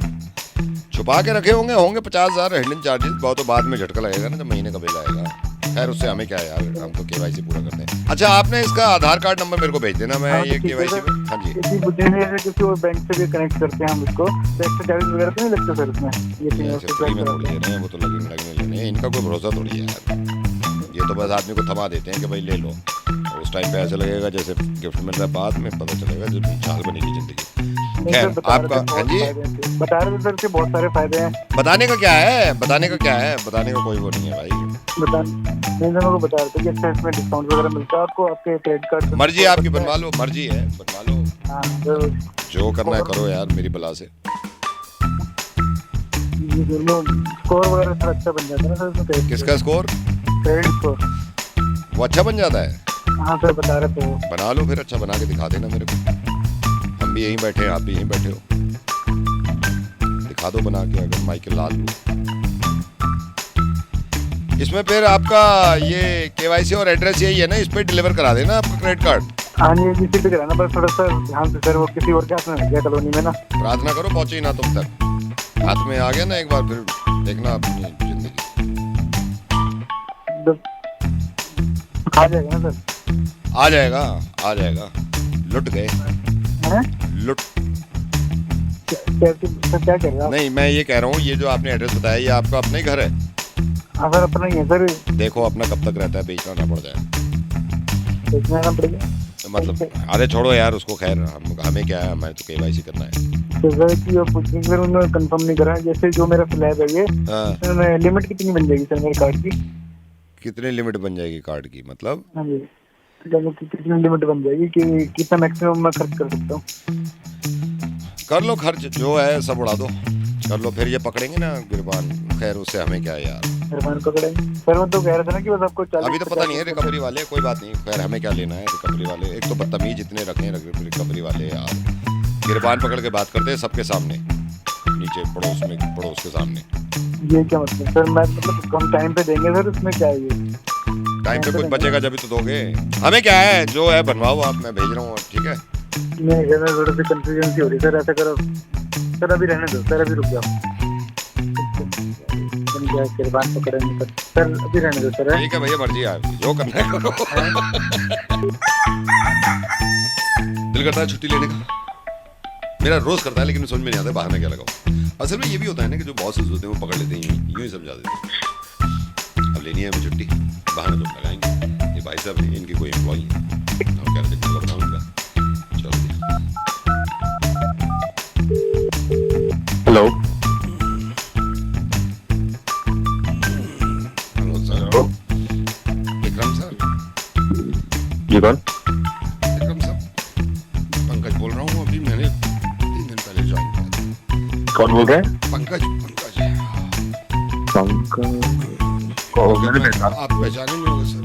छुपा के रखे होंगे 50,000 हिडन चार्जेस। बहुत तो बाद में झटका लगेगा ना, जब महीने का बिल आएगा। खैर उससे हमें क्या है यार, हम तो केवाईसी पूरा करते हैं। अच्छा, आपने इसका आधार कार्ड नंबर मेरे को भेज देना, मैं ये केवाईसी में। हाँ जी। किसी और बैंक से भी कनेक्ट करते हैं हम इसको, तो एक्स्ट्रा चार्जेस वगैरह तो नहीं लगते सर इसमें? ये फ्री में थोड़ी दे रहे हैं, वो तो लगने लेने हैं, इनका कोई भरोसा थोड़ी है यार। ये तो बस आदमी को थमा देते हैं कि भाई ले लो, उस टाइम पे ऐसा लगेगा जैसे गिफ्ट मिल रहा है, बाद में पता चलेगा जब झाल बनेगी जिंदगी। खैर आपका, हाँ जी, बता रहे थे सर के बहुत सारे फायदे हैं। बताने का क्या है, बताने का कोई वो नहीं है भाई। नहीं को बता रहे थे कि अच्छा इसमें डिस्काउंट वगैरह मिलता है आपको, आपके क्रेडिट कार्ड। मर्जी आपकी, बनवा लो, मर्जी है बनवा लो। हाँ जरूर, जो करना है करो यार, मेरी बला से। स्कोर वगैरह सर अच्छा बन जाता है ना सर इसमें? किसका स्कोर? Credit score. वो अच्छा बन जाता है? हाँ सर बता रहे थे वो। बना लो फिर, अच्छा बना के दिखा देना मेरे को। हम भी यहीं बैठे हैं, आप भी यहीं बैठे हो, दिखा दो बना के। अगर माइकल लाल इसमें फिर आपका ये केवाईसी और एड्रेस यही है ना, इस पे डिलीवर करा देना आपका क्रेडिट कार्ड। हाँ जी, इसी पे कराना, बस थोड़ा सा ध्यान से सर, वो किसी और के हाथ में लग गया कॉलोनी में ना। प्रार्थना करो पहुंचे ही ना तुम तक। हाथ में आ गया ना एक बार, फिर देखना अपनी जिंदगी। आ जाएगा ना सर? आ जाएगा। लुट गए, लुट। क्या कर रहे हैं? नहीं, मैं ये कह रहा हूँ, ये जो आपने एड्रेस बताया, ये आपका अपना ही घर है? हाँ सर अपना ही है सर। देखो अपना कब तक रहता है, बेचना ना पड़ जाए। बेचना ना पड़ेगा मतलब अरे छोड़ो यार उसको, खैर हमें क्या है, हमें तो केवाईसी करना है। तो सर की पूछने सर उन्होंने कंफर्म नहीं करा, जैसे जो मेरा स्लैब है ये, हाँ। लिमिट कितनी बन जाएगी सर मेरे कार्ड की? कितनी लिमिट बन जाएगी कार्ड की मतलब? हाँ जी, कितनी लिमिट बन जाएगी कि कितना मैक्सिमम मैं खर्च कर सकता हूँ? कर लो खर्च, जो है सब उड़ा दो, कर लो। फिर ये पकड़ेंगे ना गिरबान, खैर उससे हमें क्या है यार। गिरबान पकड़ेंगे सर? वो तो कह रहे थे ना कि बस आपको 40। अभी तो पता नहीं है रिकवरी वाले, कोई बात नहीं, खैर हमें क्या लेना है रिकवरी वाले। एक तो बदतमीज इतने रखे हैं रिकवरी वाले यार, गिरबान पकड़ के बात करते हैं सबके सामने, नीचे पड़ोस के सामने। ये क्या मतलब सर? मैं मतलब हम टाइम पे देंगे सर, उसमें क्या है ये? टाइम पे कुछ बचेगा जब तो दोगे, हमें क्या है, जो है बनवाओ आप, मैं भेज रहा हूँ, ठीक है? नहीं सर, थोड़ा सी कंफ्यूजन सी हो रही है सर, ऐसा करो सर, अभी रहने दो सर, अभी रुक जाओ। गिरबान पकड़ेंगे सर, अभी रहने दो सर। ठीक है भैया, मर्जी है आपकी, जो करना है करो। दिल करता है छुट्टी लेने का, मेरा रोज करता है, लेकिन समझ में नहीं आता बहाना क्या लगाओ। असल में ये भी होता है ना कि जो बॉसेस होते हैं वो पकड़ लेते हैं, यूं ही समझा देते हैं। लेनी है हमें छुट्टी, बहाना लोग लगाएंगे। ये भाई साहब नहीं, इनके कोई एम्प्लॉई है, हम क्या देखने को बताऊंगा। चलो hello hello sir. Vikram sir. जी कौन? विक्रम सर, पंकज बोल रहा हूँ। अभी मैंने 3 दिन पहले ज्वाइन किया था। कौन बोल रहे हैं? पंकज। मैंने पहचाना। आप पहचाने नहीं होंगे सर।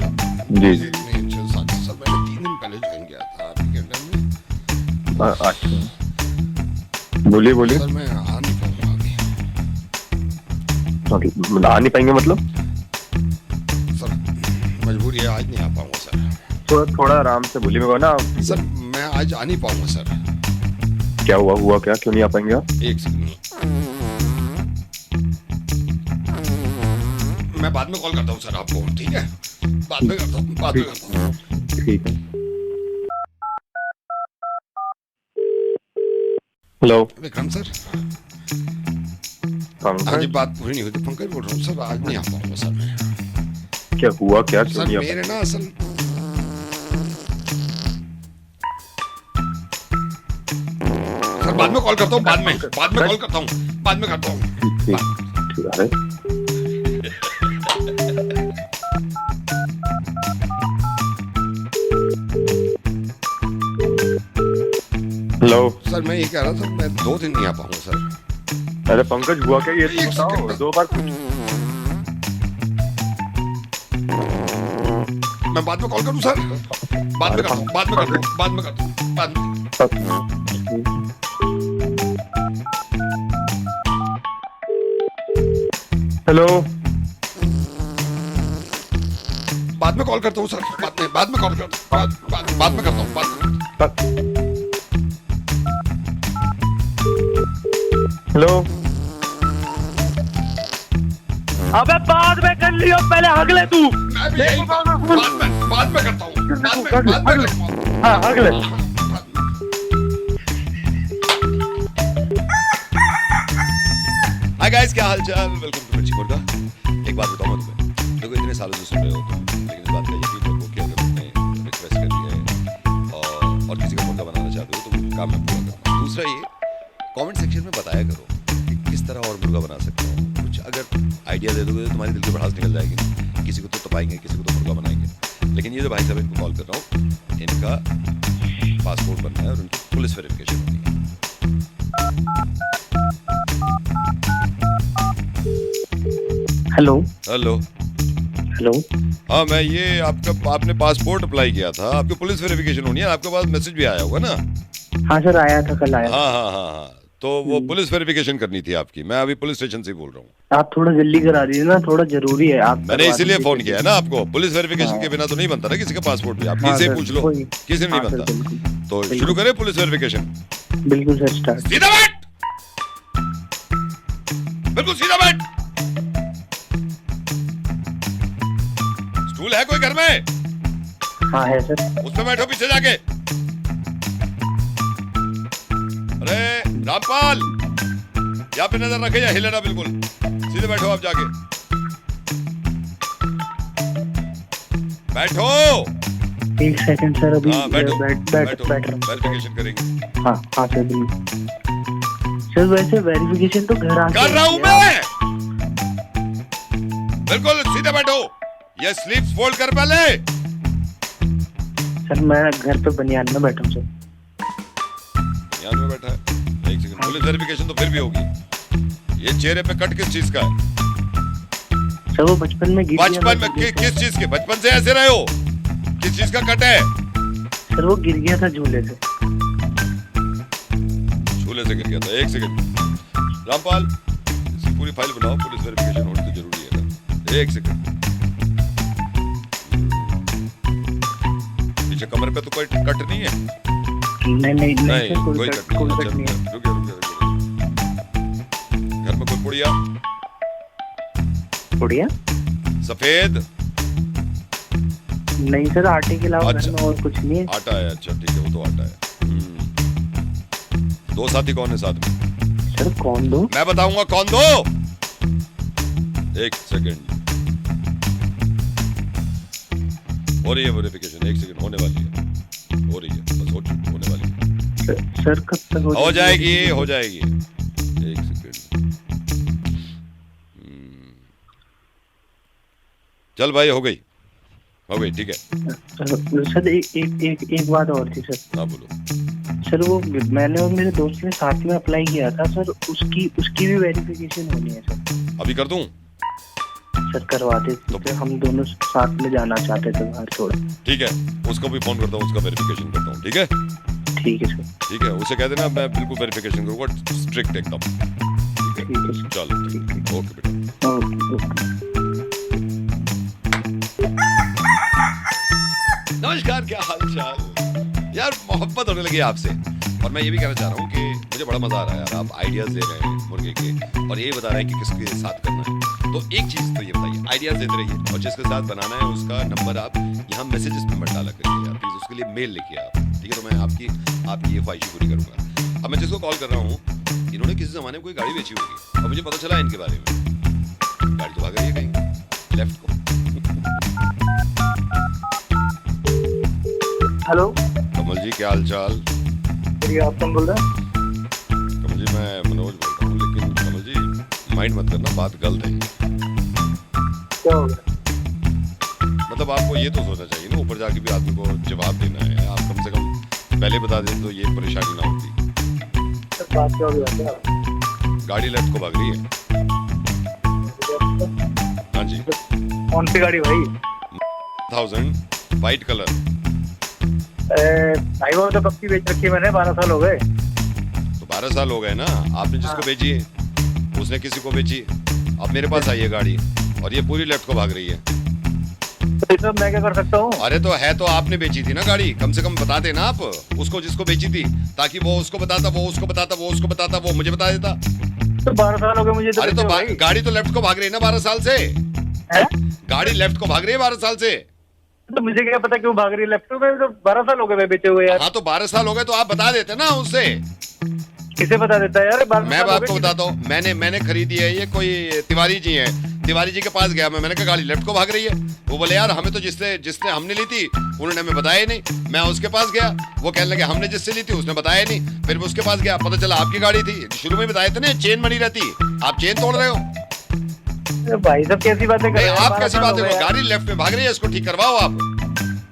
जी जी। सर मैंने 3 दिन पहले ज्वाइन किया था आपके कैंटीन में। अच्छा बोलिए बोलिए। सर मैं आ नहीं पाऊंगा अभी। मतलब आ नहीं पाएंगे मतलब? सर मजबूरी है, आज नहीं आ पाऊंगा सर। तो थोड़ा आराम से बोलिए मेरे को ना। सर मैं आज आ नहीं पाऊंगा सर। क्या हुआ क्या, क्यों नहीं आ पाएंगे आप? एक सेकंड, मैं बाद में कॉल करता हूँ सर आपको, ठीक है? बाद में करता हूँ। ठीक है। Hello Vikram sir. पंकज? हाँ जी, बात पूरी नहीं हुई थी। पंकज बोल रहा हूँ सर, आज नहीं आ पाऊंगा सर मैं। क्या हुआ क्या, क्यों सर नहीं आ मेरे ना असल सर बाद में कॉल करता हूँ, बाद में कॉल करता हूँ, बाद में करता हूँ। ठीक है। हेलो सर मैं ये कह रहा था, मैं 2 दिन नहीं आ पाऊंगा सर। अरे पंकज हुआ क्या, ये तो एक बताओ। सेकंड। 2 बार मैं बाद में कॉल करूँ सर? बाद में करता हूँ, बाद में करता हूँ, बाद में करता हूँ, बाद में। हेलो बाद में कॉल करता हूँ सर, बाद में कॉल करता हूँ, बाद में करता हूँ, बाद में। हेलो अबे बाद में कर लियो, पहले अगले तू। मैं भी यही बाद में करता हूँ, बाद में करता हूँ। हाँ अगले। हाय गाइस, क्या हाल चाल? वेलकम टू मिर्ची मुर्गा। एक बात बताऊँ मैं तुम्हें, देखो इतने सालों से सुन रहे हो तुम, लेकिन इस बात का यकीन रखो कि अगर तुमने रिक्वेस्ट कर दी है और किसी का मुर्गा बनाना चाहते हो तो वो काम मैं पूरा करना। दूसरा ये, कमेंट सेक्शन में बताया करो कि किस तरह और मुर्गा बना सकता हूँ। कुछ अगर आइडिया दे दोगे तो तुम्हारे दिल की भड़ास निकल जाएगी। किसी को तो तपाएंगे, किसी को तो मुर्गा बनाएंगे। लेकिन ये जो भाई साहब इनको कॉल कर रहा हूँ, इनका पासपोर्ट बनना है और उनकी पुलिस वेरिफिकेशन होनी है। Hello hello. हेलो। हाँ मैं ये आपने पासपोर्ट अप्लाई किया था, आपकी पुलिस वेरिफिकेशन होनी है। आपके पास मैसेज भी आया होगा ना? हाँ सर आया था, कल आया। हाँ। तो वो पुलिस वेरिफिकेशन करनी थी आपकी। मैं अभी पुलिस स्टेशन से बोल रहा हूँ। आप थोड़ा जल्दी करा दीजिए ना, थोड़ा जरूरी है। आप मैंने इसीलिए फोन किया है ना आपको। पुलिस वेरिफिकेशन के बिना तो नहीं बनता ना किसी का पासपोर्ट भी। आप किसी से पूछ लो, किसी से नहीं बनता। तो शुरू करें पुलिस वेरिफिकेशन। बिल्कुल सर, स्टार्ट। सीधा बैठ, बिल्कुल सीधा बैठ। स्टूल है कोई घर में? हाँ है सर। उसमें बैठो पीछे जाके। अरे रामपाल, यहाँ पे नजर रखे या हिले ना बिल्कुल। सीधे बैठो आप जाके, बैठो। 1 सेकंड सर, अभी हाँ बैठो, बैठ वेरिफिकेशन करेंगे। हाँ सर बिल्कुल। सर वैसे वेरिफिकेशन तो घर आके कर रहा हूं मैं। बिल्कुल सीधे बैठो। ये स्लीव्स फोल्ड कर पहले। सर मैं घर पे बनियान में बैठा हूँ सर। यहाँ में बैठा है। एक सेकंड, पुलिस वेरिफिकेशन तो फिर भी होगी। ये चेहरे पे कट किस चीज का है? सर वो बचपन में गिर गया। बचपन में किस चीज के? बचपन से ऐसे रहे हो? किस चीज का कट है? सर वो गिर गया था झूले से। झूले से गिर गया था। एक सेकंड रामपाल, इसकी पूरी फाइल बनाओ। पुलिस वेरिफिकेशन होनी तो जरूरी है ना। एक सेकंड, पीछे कमर पे तो कोई कट नहीं है? नहीं सर, कोई कट नहीं है। रुकिए। घर में कोई पुड़िया बढ़िया। सफेद? नहीं सर, आटे के अलावा घर अच्छा। में और कुछ नहीं है। आटा है, अच्छा ठीक है, वो तो आटा है। 2 साथी कौन है साथ में? सर कौन दो? मैं बताऊंगा कौन दो। एक सेकंड, हो रही है वेरिफिकेशन, 1 सेकंड, होने वाली है, हो रही है, बस होने वाली है। सर कब तक हो जाएगी, हो जाएगी, 1 सेकंड। चल भाई, हो गई, ठीक है। सर एक बात और थी सर। हाँ बोलो। सर वो मैंने और मेरे दोस्त ने साथ में अप्लाई किया था सर, उसकी भी वेरिफिकेशन होनी है सर। अभी कर दूं? सर करवा दे, तो हम दोनों साथ में जाना चाहते थे बाहर थोड़ा। ठीक है, उसको भी फोन करता हूँ, उसका वेरिफिकेशन करता हूँ, ठीक है? ठीक है सर। ठीक है, उसे कह देना मैं बिल्कुल वेरिफिकेशन करूँगा, स्ट्रिक्ट एकदम। ठीक है सर। चलो, ओके बेटा। ओके। नमस्कार, क्या हाल चाल यार, मोहब्बत होने लगी आपसे। और मैं ये भी कहना चाह रहा हूँ कि मुझे बड़ा मजा आ रहा है यार, आप आइडियाज दे रहे हैं मुर्गे के, और ये बता रहे हैं कि किसके साथ करना है। तो एक चीज तो ये बताइए, आइडियाज देते रहिए, और जिसके साथ बनाना है उसका नंबर आप यहाँ मैसेजेस में मत डाला करिए यार प्लीज, उसके लिए मेल लिखिए आप, ठीक है? तो मैं आपकी ये ख्वाहिश पूरी करूंगा। अब मैं जिसको कॉल कर रहा हूँ, इन्होंने किसी जमाने में कोई गाड़ी बेची होगी, और मुझे पता चला इनके बारे में। गाड़ी तो भाग रही है कहीं लेफ्ट को। हेलो कमल जी, क्या हाल चाल? आप कौन बोल रहे हैं? कमल जी, मैं मनोज बोल रहा हूँ, लेकिन कमल जी माइंड मत करना, बात गलत है। क्या हो गया? मतलब आपको ये तो सोचना चाहिए ना, ऊपर जाके भी आदमी को जवाब देना है। आप कम से कम पहले बता दें तो ये परेशानी ना होती। सर बात क्या हो गया? गाड़ी लेफ्ट को भाग रही है। हाँ जी। कौन सी गाड़ी भाई? 1000 वाइट कलर। भाई वो तो कब की बेच रखी है मैंने, 12 साल हो गए। तो 12 साल हो गए ना, आपने जिसको बेची है उसने किसी को बेची, अब मेरे पास आई है गाड़ी, और ये पूरी लेफ्ट को भाग रही है। तो इसमें मैं क्या कर सकता हूँ? अरे तो है तो आपने बेची थी ना गाड़ी, कम से कम बता देना आप उसको जिसको बेची थी, ताकि वो उसको बताता, वो उसको बताता, वो उसको बताता, वो मुझे बता देता। तो 12 साल हो गए मुझे तो। अरे तो गाड़ी तो लेफ्ट को भाग रही है ना 12 साल से। गाड़ी लेफ्ट को भाग रही है 12 साल से। तो मुझे क्या पता क्यों भाग रही है लेफ्ट में? तो 12 साल हो गए बेचे हुए यार। हाँ तो 12 साल हो गए तो आप बता देते ना उससे। किसे बता देता है यार? मैं आपको बताता हूँ, मैंने खरीदी है ये, कोई तिवारी जी हैं, तिवारी जी के पास गया मैंने कहा गाड़ी लेफ्ट को भाग रही है। वो बोले यार हमें तो जिसने हमने ली थी उन्होंने हमें बताया नहीं। मैं उसके पास गया, वो कहने लगे हमने जिससे ली थी उसने बताया नहीं। फिर मैं उसके पास गया, पता चला आपकी गाड़ी थी। शुरू में बताए थे ना चेन बनी रहती, आप चेन तोड़ रहे हो। भाई साहब कैसी बातें कर रहे हैं? आप कैसी बातें कर, गाड़ी लेफ्ट में भाग रही है, इसको ठीक करवाओ आप।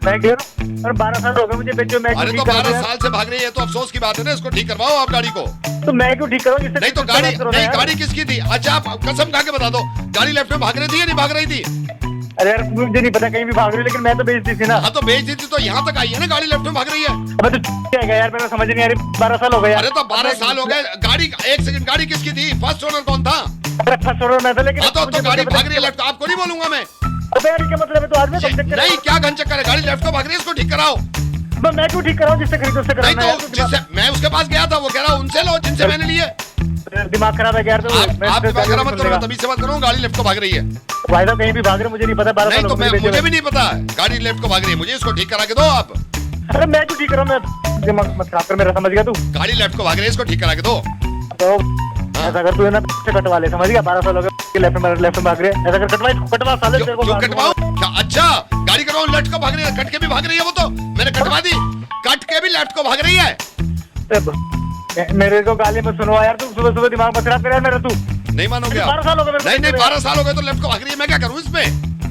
मैं कह रहा हूँ 12 साल हो गए मुझे बेचो। मैं अरे तो 12 साल से भाग रही है तो अफसोस की बात है ना, इसको ठीक करवाओ आप गाड़ी को। तो मैं क्यों ठीक कराऊं? नहीं तो गाड़ी किसकी थी? अच्छा आप कसम खा के बता दो, गाड़ी लेफ्ट में भाग रही थी या नहीं भाग रही थी? अरे यार मुझे नहीं पता, कहीं भी भाग रही, लेकिन मैं तो बेच दी थी ना। हाँ तो बेच दी थी तो यहाँ तक आई है ना, गाड़ी लेफ्ट में भाग रही है। अबे तो क्या है यार, मेरा समझ नहीं आ रही। 12 साल हो गए यार। अरे तो 12 साल हो गए, गाड़ी 1 सेकंड, गाड़ी किसकी थी? फर्स्ट ओनर कौन था? अरे फर्स्ट ओनर मैं था, लेकिन हाँ तो गाड़ी भाग रही है लेफ्ट, आपको नहीं बोलूंगा मैं। अबे यार क्या मतलब है? तो आदमी नहीं क्या घन चक्कर है, गाड़ी लेफ्ट को भाग रही है, इसको ठीक कराओ। मैं क्यों ठीक कराऊं? जिससे खरीदो उससे नहीं कराना तो जिससे मैं उसके पास गया था वो कह रहा उनसे लो जिनसे मैंने लिए। दिमाग खराब है यार। तो आप दिमाग खराब मत करो, तभी से बात करूँ, गाड़ी लेफ्ट को भाग रही है। भाई साहब कहीं भी भाग रहे, मुझे नहीं पता। 12 नहीं साल तो हो गए मुझे भी नहीं पता, गाड़ी लेफ्ट को भाग रही है, मुझे इसको ठीक करा के दो आप। अरे मैं क्यों ठीक कराऊं? मैं दिमाग मत खराब कर मेरा, समझ गया तू? गाड़ी लेफ्ट को भाग रही है, इसको ठीक करा के दो। तो ऐसा कर, तू ना कटवा ले, समझ गया? 12 साल हो गए लेफ्ट में भाग रहे, ऐसा कर कटवा साले तेरे को। क्यों कटवाओ? क्या अच्छा गाड़ी करवाऊं? लेफ्ट को भाग रही है, कट के भी भाग रही है वो तो, मैंने कटवा दी, कट के भी लेफ्ट को भाग रही है। मेरे को गाली मत सुनवा यार, तू सुबह सुबह दिमाग मत खराब कर यार मेरा। तू नहीं मानोगे आप? 12 साल हो गए। नहीं 12 साल हो गए तो लेफ्ट को भाग रही है, मैं क्या करूं इसमें?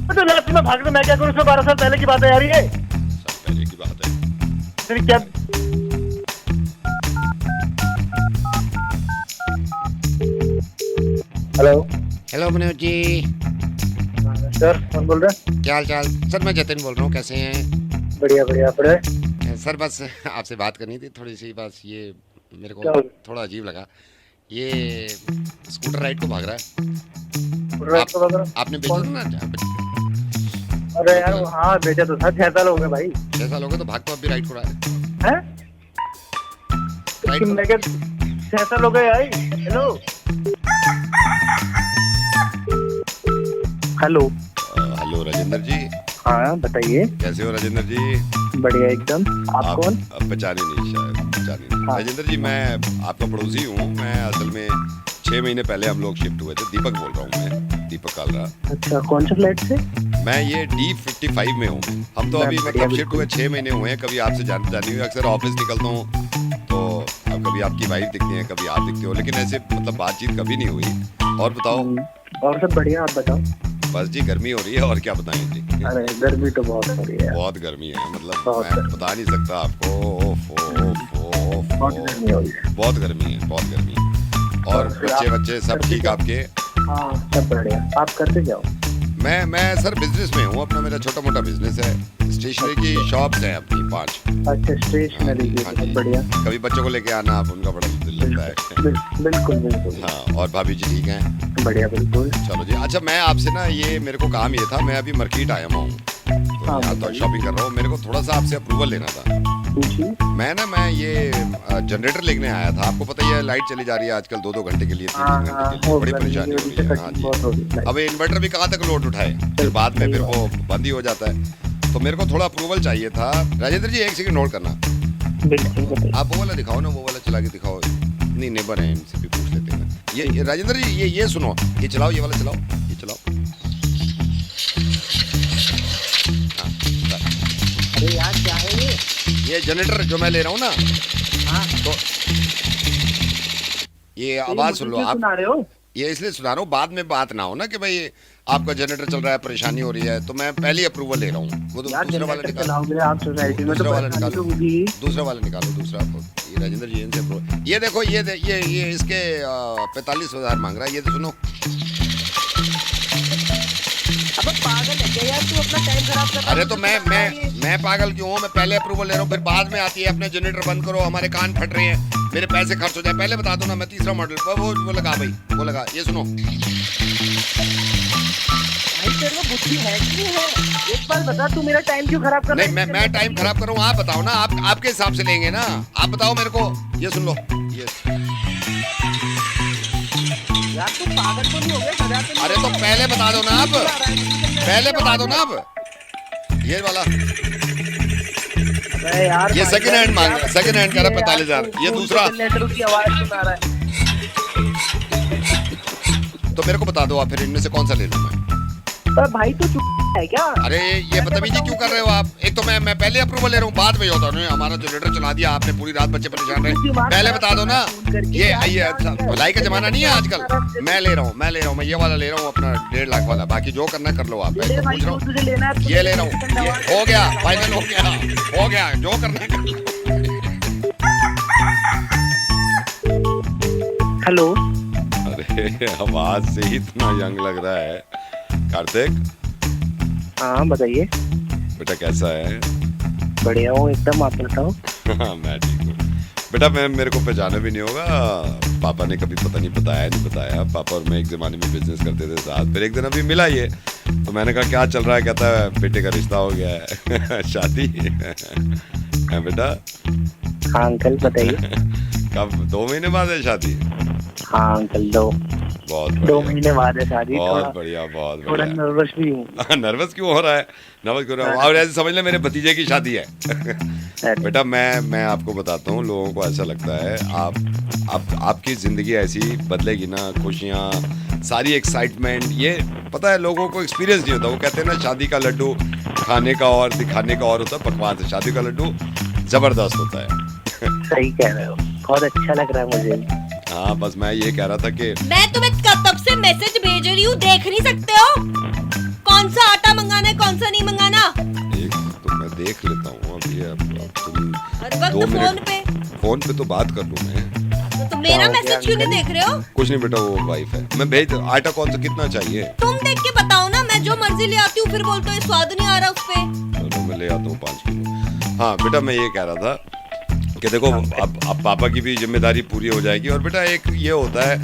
तो लेफ्ट में भाग रहे, मैं क्या करूं इसमें? 12 साल पहले की बात है यार ये। पहले की बात है। तेरी क्या? हेलो मनोज जी। सर कौन बोल रहे हैं? क्या हाल चाल? सर मैं जतिन बोल रहा हूँ, कैसे हैं? बढ़िया बढ़िया। पड़े सर बस आपसे बात करनी थी थोड़ी सी, बस ये मेरे को क्या हो गया? थोड़ा अजीब लगा, ये स्कूटर राइड को भाग रहा है। आपने बेचा था ना? अरे यार हाँ बेचा तो था। 6 साल हो गए भाई। 6 साल हो गए तो भाग तो अब भी राइड को रहा है। लेकिन मैं क्या 6 साल हो गए भाई। हेलो हेलो राजेंद्र जी। हाँ बताइए। कैसे हो राजेंद्र जी? बढ़िया एकदम। आप कौन? पहचाने नहीं शायद, पहचाने नहीं। हाँ। राजेंद्र जी मैं आपका पड़ोसी हूँ, मैं असल में 6 महीने पहले हम लोग शिफ्ट हुए थे। दीपक बोल रहा हूँ मैं, दीपक कालरा। अच्छा, कौन से फ्लैट से? मैं ये D55 में हूँ। हम तो अभी मतलब शिफ्ट हुए 6 महीने हुए हैं। कभी आपसे जानी हुई, अक्सर ऑफिस निकलता हूँ तो अब कभी आपकी वाइफ दिखती है, कभी आप दिखते हो, लेकिन ऐसे मतलब बातचीत कभी नहीं हुई। और बताओ। और सब बढ़िया, आप बताओ। बस जी, गर्मी हो रही है और क्या बताएं जी। अरे गर्मी तो बहुत हो रही है। बहुत गर्मी है, मतलब बहुत मैं बता नहीं सकता आपको। बहुत गर्मी हो रही है। बहुत गर्मी है, बहुत गर्मी है। और फिर बच्चे आप बच्चे सब करते ठीक क्या? आपके? हाँ, सब बढ़िया। आप करते जाओ। मैं सर बिजनेस में हूँ अपना। मेरा छोटा मोटा बिजनेस है, स्टेशनरी की शॉप्स हैं अपनी 5। अच्छा, स्टेशनरी की, बहुत बढ़िया। कभी बच्चों को लेके आना, आप उनका बड़ा दिल लगता है। बिल्कुल बिल्कुल। हाँ, और भाभी जी ठीक हैं? बढ़िया, बिल्कुल। चलो जी। अच्छा, मैं आपसे ना, ये मेरे को काम ये था, मैं अभी मार्केट आया हुआ हूँ तो हाँ, यहाँ तो शॉपिंग कर रहा हूँ। मेरे को थोड़ा सा आपसे अप्रूवल लेना था। पूछिए। मैं ये जनरेटर लेने आया था। आपको पता ही है, लाइट चली जा रही है आजकल 2-2 घंटे के लिए, 3-3 हाँ, घंटे के लिए, बड़ी परेशानी हो रही है। हाँ जी। अब इन्वर्टर भी कहाँ तक लोड उठाए, फिर बाद में फिर वो बंद ही हो जाता है। तो मेरे को थोड़ा अप्रूवल चाहिए था। राजेंद्र जी, 1 सेकंड नोट करना। बिल्कुल। आप वो वाला दिखाओ ना, वो वाला चला के दिखाओ। नहीं, नेबर है, इनसे भी पूछ लेते हैं। ये राजेंद्र जी, ये सुनो, ये चलाओ, ये वाला चलाओ, ये चलाओ। हाँ, अरे यार, क्या है ये जनरेटर जो मैं ले रहा हूँ ना, हाँ, तो ये आवाज सुन लो आप। सुना रहे हो? ये इसलिए सुना रहा हूँ, बाद में बात ना हो ना कि भाई आपका जनरेटर चल रहा है, परेशानी हो रही है, तो मैं पहले ही अप्रूवल ले रहा हूँ। वो तो यार, दूसरा वाला जनरेटर निकालो, चलाओगे आप सोसाइटी में तो दूसरा वाला परेशानी तो निकालो, होगी। दूसरा वाला निकालो, दूसरा। ये राजेंद्र जी, इनसे अप्रूवल। ये देखो, ये इसके 45,000 मांग रहा है। ये तो सुनो। अब पागल है क्या यार तू, अपना टाइम खराब कर रहा है। अरे तो मैं पागल क्यों हूँ? मैं पहले अप्रूवल ले रहा हूँ, फिर बाद में आती है अपने जनरेटर बंद करो, हमारे कान फट रहे हैं, मेरे पैसे खर्च हो जाए। पहले बता दो ना, मैं तीसरा मॉडल वो लगा भाई, वो लगा। ये सुनो। भाई तेरे को बुद्धि है कि नहीं है? एक बार बता, तू मेरा टाइम क्यों खराब कर रहा नहीं, है? मैं टाइम खराब कर रहा हूँ? आप बताओ ना, आपके हिसाब से लेंगे ना, आप बताओ मेरे को। ये सुन लो, ये। यार तू पागल तो नहीं हो गया? गधा तो नहीं अरे हो तो गया? पहले बता दो ना आप, पहले बता दो ना आप। ये वाला, अरे यार, ये सेकंड हैंड मांग रहा है, सेकंड हैंड कह रहा है 45,000। ये दूसरा। जनरेटर की आवाज सुना रहा है। तो मेरे को बता दो आप, फिर इनमें से कौन सा ले लूं मैं? पर भाई तू चुप है क्या? अरे ये बदतमीजी क्यों कर रहे हो आप? एक तो मैं पहले अप्रूवल ले रहा हूँ, बाद में होता नहीं। हमारा जनरेटर चला दिया आपने, पूरी रात बच्चे परेशान रहे। पहले बता दो ना। ये अच्छा, भलाई का जमाना नहीं है आजकल। मैं ले रहा हूँ, मैं ये वाला ले रहा हूँ अपना 1.5 लाख वाला। बाकी जो करना कर लो आप। मैं तो पूछ रहा हूँ, तुझे लेना है ये ले रहा हूँ। हो गया, फाइनल हो गया, जो करना है कर लो। हेलो। अरे आवाज से ही इतना यंग लग रहा है। कार्तिक, हाँ, बताइए। बेटा कैसा है? बढ़िया हूँ एकदम, आप बताओ। मैं ठीक हूँ बेटा। मेरे को पहचाना भी नहीं होगा। पापा ने कभी पता नहीं बताया। पापा और मैं एक ज़माने में बिजनेस करते थे साथ। फिर एक दिन अभी मिला ये, तो मैंने कहा क्या चल रहा है? कहता है बेटे का रिश्ता हो गया है। शादी है बेटा? हाँ अंकल, बताइए। कब? 2 महीने बाद है शादी? हाँ अंकल, 2 महीने बाद है शादी। बहुत बढ़िया, बहुत थोड़ा बढ़िया। नर्वस भी हूँ। नर्वस क्यों हो रहा है? नर्वस क्यों हो रहा है? और ऐसे समझ ले मेरे भतीजे की शादी है। बेटा मैं आपको बताता हूँ, लोगों को ऐसा लगता है आपकी जिंदगी ऐसी बदलेगी ना, खुशियाँ, सारी एक्साइटमेंट, ये पता है लोगों को एक्सपीरियंस नहीं होता। वो कहते हैं ना, शादी का लड्डू खाने का और दिखाने का और होता है, पकवान से। शादी का लड्डू जबरदस्त होता है। सही कह रहे हो, बहुत अच्छा लग रहा है मुझे। हाँ, बस मैं ये कह रहा था कि मैं तुम्हें तब से मैसेज भेज रही हूँ, देख नहीं सकते हो? कौन सा आटा मंगाना है, कौन सा नहीं मंगाना? एक तो मैं देख लेता हूँ अभी। अब तुम हर वक्त 2 मिनट फोन पे तो बात कर लूँ मैं। तो मेरा मैसेज क्यों नहीं देख रहे हो? कुछ नहीं बेटा, वो वाइफ है। मैं भेज। आटा कौन सा कितना चाहिए? तुम देख के बताओ ना, मैं जो मर्जी ले आती हूँ, फिर बोलते हो स्वाद नहीं आ रहा उस पे। चलो मैं ले आता हूँ 5 किलो। हाँ बेटा, मैं ये कह रहा था कि देखो, अब पापा की भी जिम्मेदारी पूरी हो जाएगी। और बेटा एक ये होता है,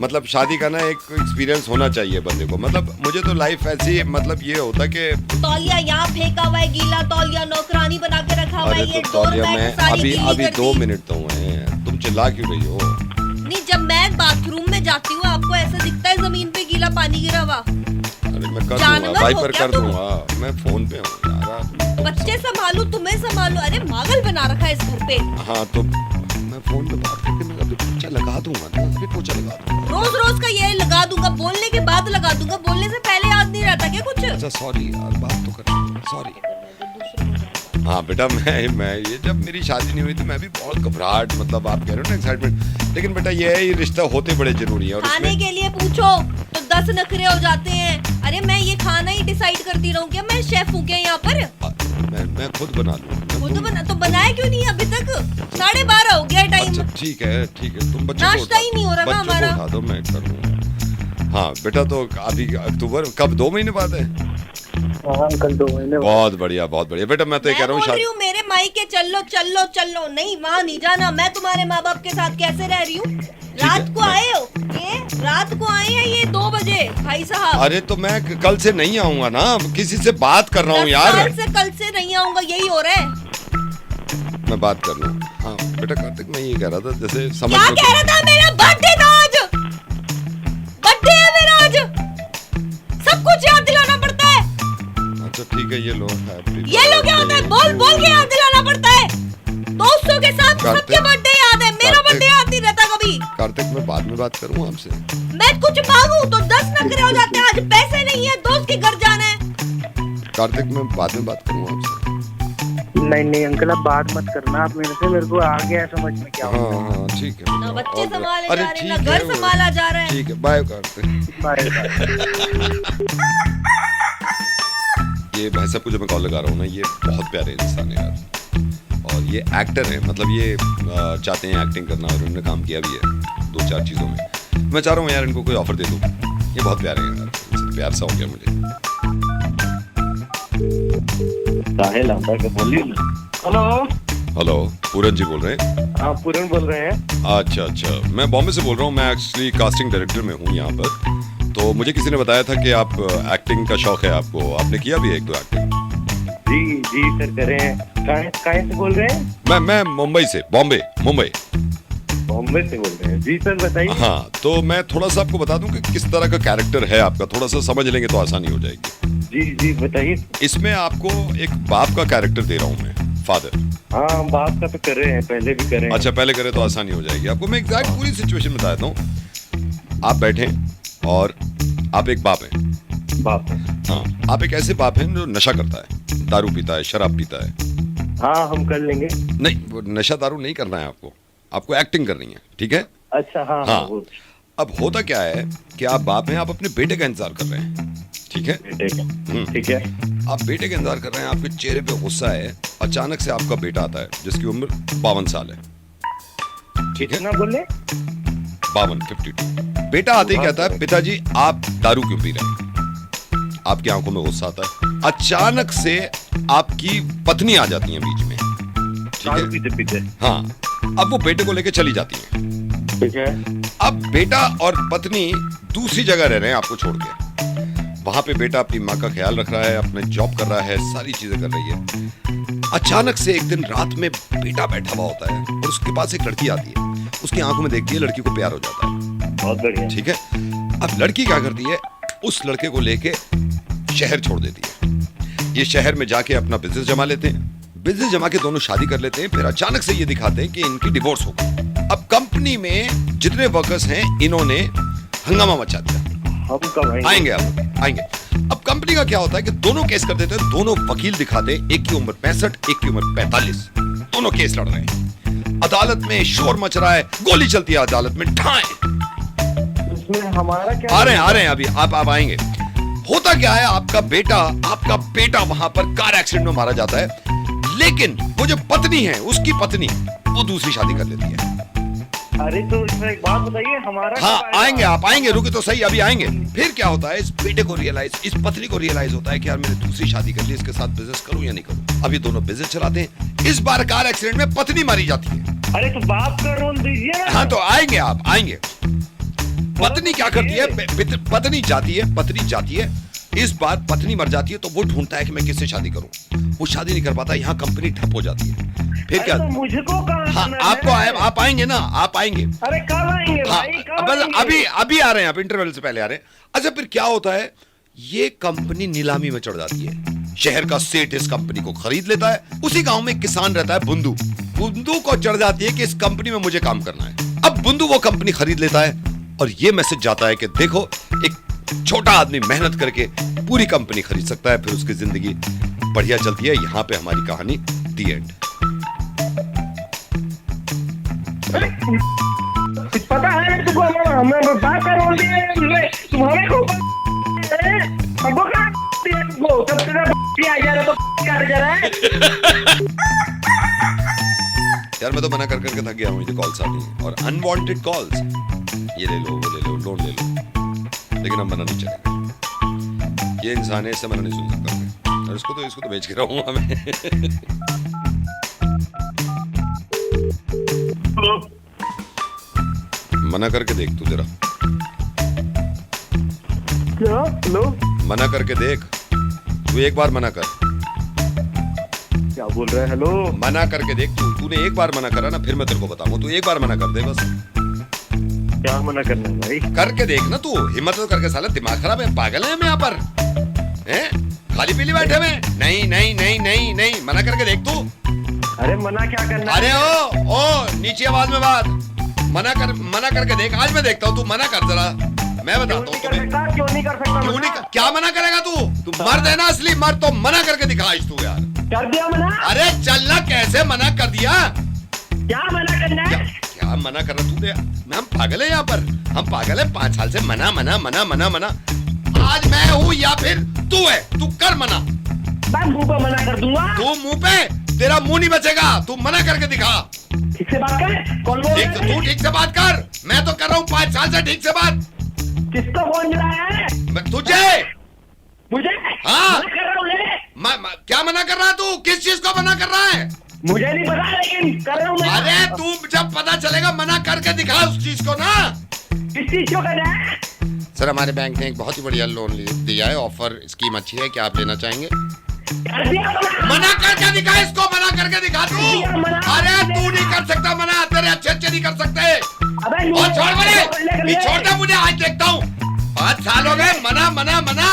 मतलब शादी का ना एक एक्सपीरियंस होना चाहिए बंदे को। मतलब मुझे तो लाइफ ऐसी, मतलब ये होता कि तौलिया यहाँ फेंका हुआ है, गीला तौलिया नौकरानी बना के रखा हुआ है। अरे ये तो तौलिया डोरमैट में सारी गीली अभी कर 2 दी। मिनट तो हुए हैं, तुम चिल्ला क्यों रही हो? नहीं, जब मैं बाथरूम में जाती हूँ, आपको ऐसा दिखता है जमीन पे गीला पानी गिरा हुआ? अरे मैं कर जानवर दूंगा, हो वाइपर क्या कर तुम? दूंगा। मैं फोन पे हूँ यार। बच्चे संभालू, तुम्हें संभालू। अरे पागल बना रखा है इस घर पे। हाँ तो मैं फोन पे बात करके मैं अभी चल लगा दूंगा ना, अभी पोछा लगा दूंगा। रोज रोज का ये लगा दूंगा, बोलने के बाद लगा दूंगा, बोलने से पहले याद नहीं रहता क्या कुछ? अच्छा सॉरी यार, बात तो कर, सॉरी। हाँ बेटा, मैं ये जब मेरी शादी नहीं हुई थी मैं भी बहुत घबराहट, मतलब आप कह रहे हो ना एक्साइटमेंट, लेकिन बेटा ये रिश्ता होते बड़े जरूरी है। और खाने के लिए पूछो तो 10 नखरे हो जाते हैं। अरे मैं ये खाना ही डिसाइड करती रहूं क्या? मैं शेफ हूँ क्या यहाँ पर? मैं खुद बना लूँ। खुद बना तो बनाया क्यों नहीं अभी तक? 12:30 हो गया टाइम। अच्छा ठीक है, तुम बच्चों को नाश्ता ही नहीं हो रहा ना हमारा। उठा दो, मैं कर लूँगा। हाँ बेटा, तो अभी अक्टूबर कब, 2 महीने बाद है? हाँ अंकल, 2 महीने। बहुत बढ़िया बेटा, मैं तो ये कह रहा हूँ शादी मेरे मायके चलो नहीं, वहाँ नहीं जाना। मैं तुम्हारे माँ बाप के साथ कैसे रह रही हूँ? रात को आए हो, ये रात को आए हैं ये 2 बजे भाई साहब। अरे तो मैं कल से नहीं आऊंगा ना, किसी से बात कर रहा हूँ यार। कल से नहीं आऊंगा, यही हो रहा है। मैं बात कर लूँ। हाँ बेटा कार्तिक, मैं ये कह रहा था, जैसे समझ क्या कह रहा था? मेरा बर्थडे था आज, बर्थडे है मेरा आज, सब कुछ याद दिलाना पड़ता है। अच्छा ठीक है, ये लो क्या होता है? बोल के याद दिलाना पड़ता है। दोस्तों के साथ सबके बर्थडे याद है, मेरा बर्थडे याद नहीं रहता कभी। कार्तिक, मैं बाद में बात करूँ आपसे। मैं कुछ मांगू तो 10 नखरे हो जाते हैं। आज पैसे नहीं है, दोस्त के घर जाना है। कार्तिक, मैं बाद में बात करूँ आपसे। नहीं अंकल, आप बात मत करना आप मेरे से, मेरे को आ गया समझ में क्या होता है। हाँ ठीक है। ना बच्चे संभाले अरे जा रहे हैं, ना ठीक घर है, संभाला जा रहा है। ठीक है, बाय कार्तिक। बाय। ये भाई साहब को जब मैं कॉल लगा रहा हूँ ना, ये बहुत प्यारे इंसान है यार, और ये एक्टर है, मतलब ये चाहते हैं एक्टिंग करना, और उन्होंने काम किया भी है 2-4 चीज़ों में। मैं चाह रहा हूँ यार इनको कोई ऑफर दे दूँ। ये बहुत प्यारे हैं यार, इनसे प्यार सा हो गया मुझे। हेलो, पूरन जी बोल रहे हैं? हाँ पूरन बोल रहे हैं। अच्छा, मैं बॉम्बे से बोल रहा हूँ। मैं एक्चुअली कास्टिंग डायरेक्टर में हूँ यहाँ पर। तो मुझे किसी ने बताया था कि आप एक्टिंग का शौक है आपको, आपने किया भी है 1-2 एक्टिंग? जी सर करे हैं। कहाँ से बोल रहे हैं? मैं मुंबई से, मुंबई बॉम्बे से बोल रहे हैं। जी सर बताइए। हाँ, तो मैं थोड़ा सा आपको बता दूं कि किस तरह का कैरेक्टर है आपका, थोड़ा सा समझ लेंगे तो आसानी हो जाएगी। जी बताइए। इसमें आपको एक बाप का कैरेक्टर दे रहा हूँ मैं, फादर। हाँ बाप का तो कर रहे हैं, पहले भी कर रहे हैं। अच्छा, पहले करे तो आसानी हो जाएगी आपको। मैं एग्जैक्ट पूरी सिचुएशन बता देता हूँ। आप बैठे और आप एक बाप हैं। बाप है। हाँ, आप एक ऐसे बाप हैं जो नशा करता है, दारू पीता है, शराब पीता है। हाँ हम कर लेंगे। नहीं, वो नशा दारू नहीं करना है आपको एक्टिंग करनी है, ठीक है? अच्छा हाँ। अब होता क्या है कि आप बाप हैं, आप अपने बेटे का इंतजार कर रहे हैं, ठीक है? ठीक है। आप बेटे का इंतजार कर रहे हैं, आपके चेहरे पे गुस्सा है। अचानक से आपका बेटा आता है जिसकी उम्र 52 साल है, ठीक है? कितना बोले? 52। बेटा आते ही कहता है, पिताजी आप दारू क्यों पी रहे हैं? आपकी आंखों में गुस्सा आता है। अचानक से आपकी पत्नी आ जाती है बीच में, ठीक है? पीते। हाँ, अब वो बेटे को लेके चली जाती है, ठीक है। अब बेटा और पत्नी दूसरी जगह रह रहे हैं आपको छोड़ के। वहां पे बेटा अपनी माँ का ख्याल रख रहा है, अपने जॉब कर रहा है, सारी चीजें कर रही है। अचानक से एक दिन रात में बेटा बैठा हुआ होता है और उसके पास एक लड़की आती है। उसकी आंखों में देखती है, लड़की को प्यार हो जाता है। बहुत बढ़िया। ठीक है। अब लड़की क्या करती है, उस लड़के को लेके शहर छोड़ देती है। ये शहर में जाके अपना बिजनेस जमा लेते हैं। बिजनेस जमा के दोनों शादी कर लेते हैं। फिर अचानक से ये दिखाते हैं कि इनकी डिवोर्स हो गई। अब कंपनी में जितने वर्कर्स हैं, इन्होंने हंगामा मचा दिया। हम कब आएंगे अब कंपनी का क्या होता है कि दोनों केस कर देते हैं। दोनों वकील दिखाते हैं, एक की उम्र 65, एक की उम्र 45। दोनों केस लड़ रहे हैं। अदालत में शोर मच रहा है, गोली चलती है अदालत में, ठाए। इसमें हमारा क्या? आ रहे हैं अभी आप आएंगे। होता क्या है, आपका बेटा वहां पर कार एक्सीडेंट में मारा जाता है। लेकिन वो जो पत्नी है, उसकी पत्नी, वो दूसरी शादी कर लेती है। अरे तो इसमें एक बात बताइए, हमारा हाँ आएंगे, आप आएंगे, रुके तो सही, अभी आएंगे। फिर क्या होता है, इस बेटे को रियलाइज, इस पत्नी को रियलाइज होता है कि यार मैंने दूसरी शादी कर ली, इसके साथ बिजनेस करूं या नहीं करूं। अब ये दोनों बिजनेस चलाते हैं। इस बार कार एक्सीडेंट में पत्नी मारी जाती है। अरे तो बाप का रोल दीजिए ना। हाँ तो आएंगे, आप आएंगे। पत्नी क्या करती है, पत्नी जाती है। इस बार पत्नी मर जाती है तो वो ढूंढता है कि मैं किससे शादी करूं। वो शादी नहीं कर पाता, यहाँ कंपनी ठप हो जाती है। फिर क्या? तो मुझको हाँ आपको आप आएंगे ना, आप आएंगे। अरे कब आएंगे भाई? कब आएंगे? अभी आ रहे हैं, आप इंटरवल से पहले आ रहे हैं। अच्छा फिर क्या होता है, ये कंपनी नीलामी में चढ़ जाती है। शहर का सेठ इस कंपनी को खरीद लेता है। उसी गांव में एक किसान रहता है, बुंदू को चढ़ जाती है कि इस कंपनी में मुझे काम करना है। अब बुंदू वो कंपनी खरीद लेता है और ये मैसेज जाता है कि देखो एक छोटा आदमी मेहनत करके पूरी कंपनी खरीद सकता है, फिर उसकी जिंदगी बढ़िया चलती है। यहाँ पे हमारी कहानी दी एंड। पता है तुमको हमें बात कर रही है तुम्हारे को हमको क्या तुमको जब तेरा आ जा रहा तो क्या कर रहा है यार मैं तो मना कर करके थक गया हूँ, मुझे कॉल्स आती हैं और अनवांटेड कॉल्स, ये ले लो वो ले लो लोन ले लो, लेकिन हम मना नहीं चलेंगे। ये इंसान है, इससे मना नहीं सुन सकता मैं, और इसको तो बेच के रहूंगा मैं। मना करके देख तू जरा, क्या लो मना करके देख तू, एक बार मना कर। क्या बोल रहा है? हेलो मना करके देख तूने एक बार मना करा ना, फिर मैं तेरे को बताऊंगा, तू एक बार मना कर दे बस। क्या मना करना है भाई? करके देख ना तू, हिम्मत तो करके, साला दिमाग खराब है, पागल है हम यहाँ पर हैं? खाली पीली बैठे में? नहीं नहीं नहीं नहीं नहीं, मना करके देख तू। अरे मना क्या करना अरे ओ नीची आवाज में बात, मना करके देख, आज मैं देखता हूँ, तू मना कर जरा, मैं बताता हूँ तुम्हें। क्यों नहीं कर सकता? क्यों नहीं क्या मना करेगा तू मर्द है ना, असली मर्द, तो मना करके दिखा आज तू यार। कर दिया मना? अरे चलना, कैसे मना कर दिया? क्या मना करना है? क्या मना कर रहा तू? हम पागल है यहाँ पर, हम पागल है 5 साल से, मना मना मना मना मना। आज मैं हूँ या फिर तू है, तू कर मना। मैं मुंह पे मना कर दूंगा। तू मुंह पे, तेरा मुंह नहीं बचेगा, तू मना करके दिखा। ठीक से बात कर। कौन बोल रहा है? तू ठीक से बात कर, मैं तो कर रहा हूँ 5 साल से ठीक से बात। किसको फोन मिलाया है? तुझे। मुझे? हाँ। मना कर रहा हूँ ले। क्या मना कर रहा है तू? किस चीज को मना कर रहा है? मुझे नहीं पता लेकिन कर रहा हूँ मैं। अरे तू जब पता चलेगा, मना करके दिखा उस चीज को ना। किस चीज को करना है? सर हमारे बैंक ने एक बहुत ही बढ़िया लोन दिया है, ऑफर स्कीम अच्छी है, क्या आप लेना चाहेंगे? कर दिया मना। मना करके दिखा इसको, मना करके दिखा तू। अरे तू नहीं कर सकता मना, तेरे अच्छे नहीं कर सकते। अबे और छोड़ मुझे, छोड़ दे मुझे, आज देखता हूँ। 5 साल हो गए, मना मना मना।